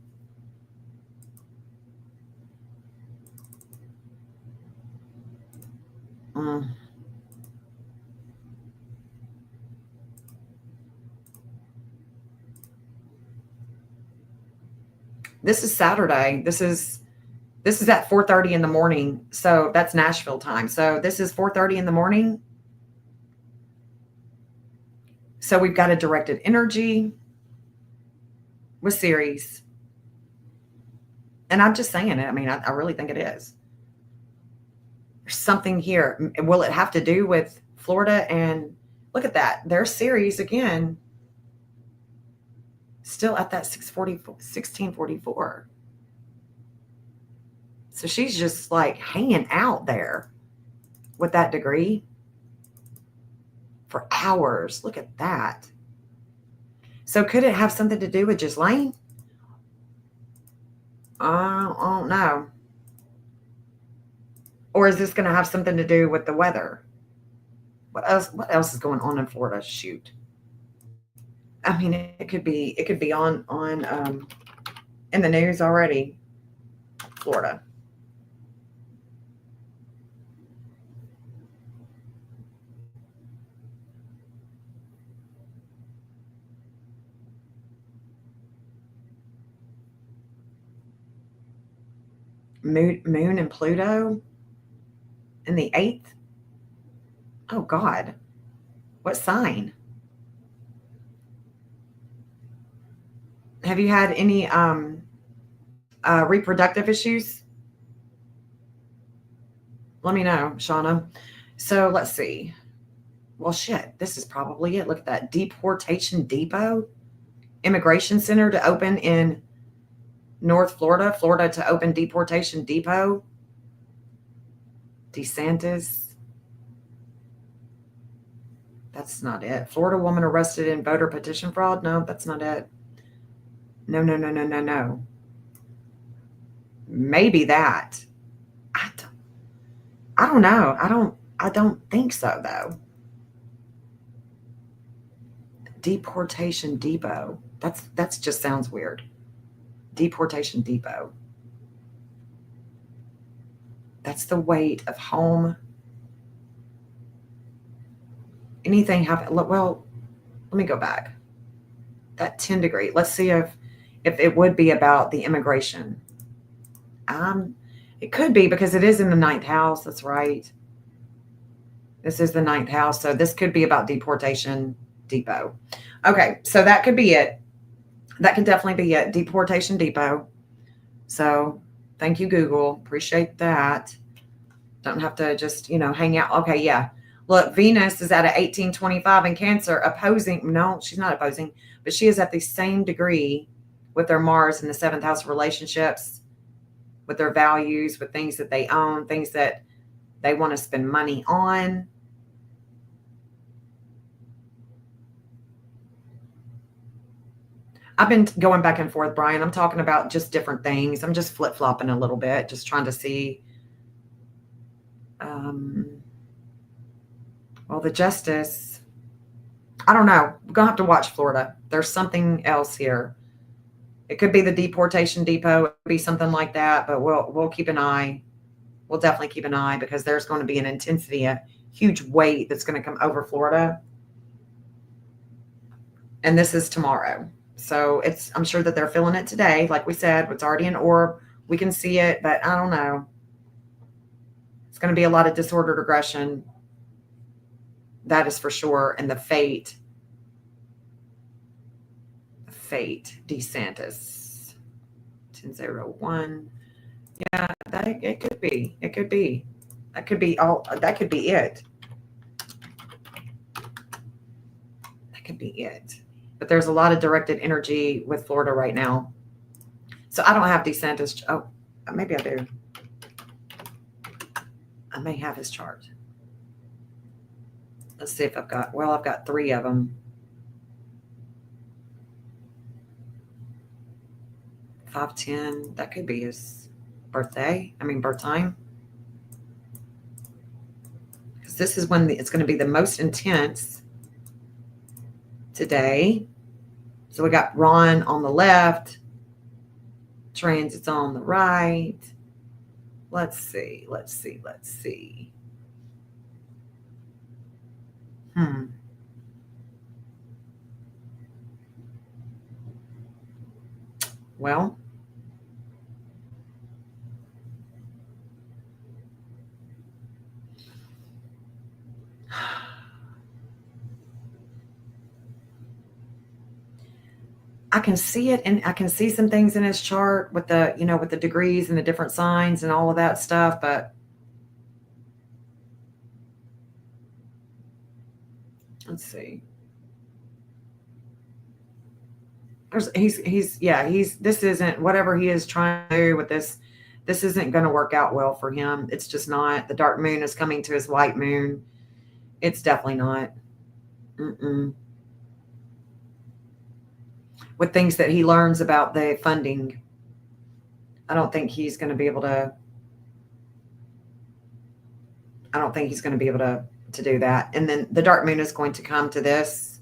[SPEAKER 1] This is Saturday. This is at 4:30 in the morning. So that's Nashville time. So this is 4:30 in the morning. So we've got a directed energy with Ceres. And I'm just saying it. I mean, I really think it is. There's something here. Will it have to do with Florida? And look at that. There's Ceres again. Still at that 1644. So she's just like hanging out there with that degree. for hours. Look at that. So could it have something to do with Ghislaine? I don't know. Or is this going to have something to do with the weather? What else? What else is going on in Florida? Shoot. I mean, it could be. It could be on in the news already. Florida. Moon and Pluto in the eighth. Oh God. What sign? Have you had any reproductive issues? Let me know, Shauna. So let's see. Well, shit, this is probably it. Look at that. Deportation Depot, Immigration Center to open in North Florida. Florida to open Deportation Depot. DeSantis. That's not it. Florida woman arrested in voter petition fraud. No, that's not it. No, no, no, no, no, no. Maybe that. I don't know. I don't think so though. Deportation Depot. That's just sounds weird. Deportation Depot. That's the weight of home. Anything happen? Well, let me go back. That 10 degree. Let's see if it would be about the immigration. It could be because it is in the ninth house. That's right. This is the ninth house. So this could be about Deportation Depot. Okay. So that could be it. That could definitely be it. Deportation Depot. So thank you, Google. Appreciate that. Don't have to just, hang out. Okay. Yeah. Look, Venus is at an 1825 in Cancer opposing. No, she's not opposing, but she is at the same degree with their Mars in the seventh house of relationships, with their values, with things that they own, things that they want to spend money on. I've been going back and forth, Brian. I'm talking about just different things. I'm just flip-flopping a little bit, just trying to see. Well, the Justice, I don't know. We're going to have to watch Florida. There's something else here. It could be the Deportation Depot. It could be something like that, but we'll keep an eye. We'll definitely keep an eye because there's going to be an intensity, a huge weight that's going to come over Florida. And this is tomorrow. So I'm sure that they're feeling it today. Like we said, it's already an orb. We can see it, but I don't know. It's going to be a lot of disordered aggression. That is for sure. And the fate, DeSantis, 1001. Yeah, it could be. It could be. That could be all. That could be it. That could be it. But there's a lot of directed energy with Florida right now. So I don't have DeSantis. Oh, maybe I do. I may have his chart. Let's see if I've got 3 of them. 510. That could be his birth time. Because this is when it's going to be the most intense today. So we got Ron on the left, transits on the right. Let's see. Well, I can see it, and I can see some things in his chart with the degrees and the different signs and all of that stuff, but let's see. This isn't whatever he is trying to do with this. This isn't going to work out well for him. It's just not. The dark moon is coming to his white moon. It's definitely not. Mm-mm. With things that he learns about the funding, I don't think he's going to be able to. I don't think he's going to be able to do that. And then the dark moon is going to come to this.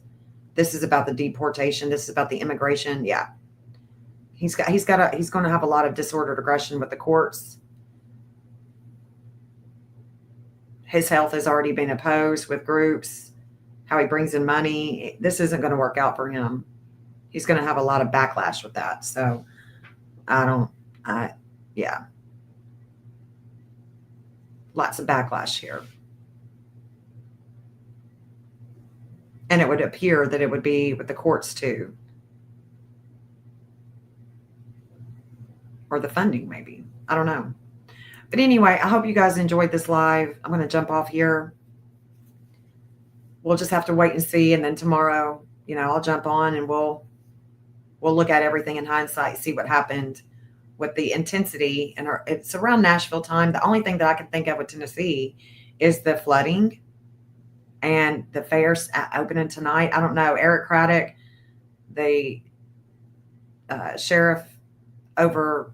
[SPEAKER 1] This is about the deportation. This is about the immigration. Yeah, he's going to have a lot of disordered aggression with the courts. His health has already been opposed with groups. How he brings in money. This isn't going to work out for him. He's going to have a lot of backlash with that. So yeah. Lots of backlash here. And it would appear that it would be with the courts too. Or the funding, maybe. I don't know. But anyway, I hope you guys enjoyed this live. I'm going to jump off here. We'll just have to wait and see. And then tomorrow, I'll jump on and we'll look at everything in hindsight, see what happened with the intensity. And it's around Nashville time. The only thing that I can think of with Tennessee is the flooding and the fairs opening tonight. I don't know. Eric Craddock, the sheriff over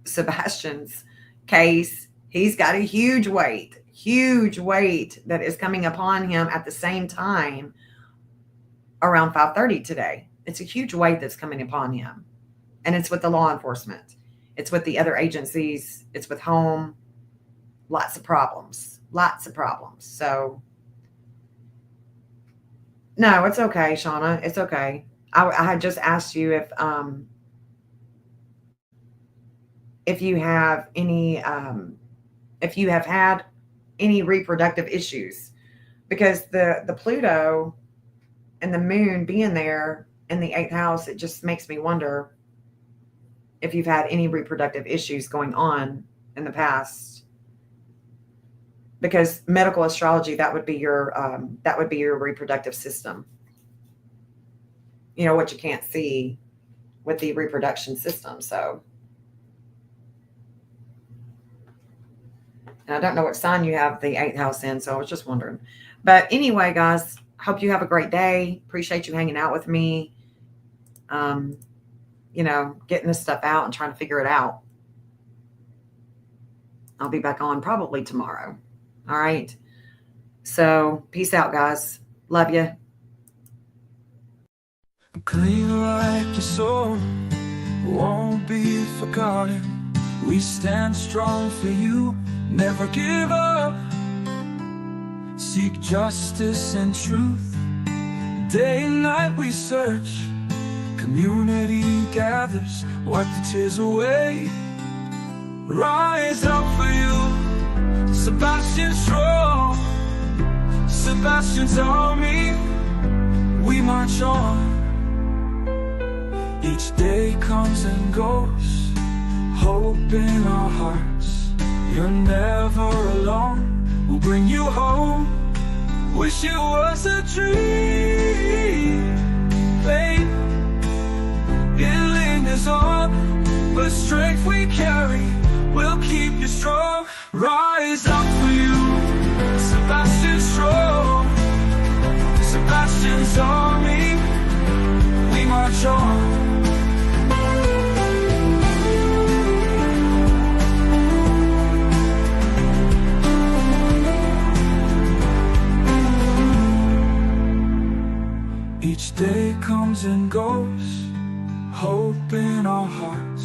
[SPEAKER 1] Sebastian's case, he's got a huge weight that is coming upon him at the same time around 5:30 today. It's a huge weight that's coming upon him. And it's with the law enforcement. It's with the other agencies. It's with home. Lots of problems. So, no, it's okay, Shauna. It's okay. I had just asked you if you have any, if you have had any reproductive issues, because the Pluto and the moon being there in the 8th house, it just makes me wonder if you've had any reproductive issues going on in the past. Because medical astrology, that would be your reproductive system. What you can't see with the reproduction system. So, and I don't know what sign you have the 8th house in, so I was just wondering. But anyway, guys, hope you have a great day. Appreciate you hanging out with me. Getting this stuff out and trying to figure it out. I'll be back on probably tomorrow. All right. So peace out, guys. Love you.
[SPEAKER 2] Clean like your soul, won't be forgotten. We stand strong for you, never give up. Seek justice and truth. Day and night we search. Community gathers, wipe the tears away. Rise up for you, Sebastian strong. Sebastian's army, we march on. Each day comes and goes, hope in our hearts. You're never alone, we'll bring you home. Wish it was a dream, babe. It lingers on, but strength we carry will keep you strong. Rise up for you, Sebastian strong. Sebastian's army, we march on. Each day comes and goes, hope in our hearts.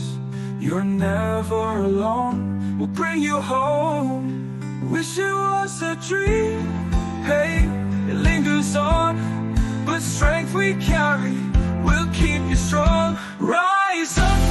[SPEAKER 2] You're never alone, we'll bring you home. Wish it was a dream, hey, it lingers on, but strength we carry will keep you strong. Rise up.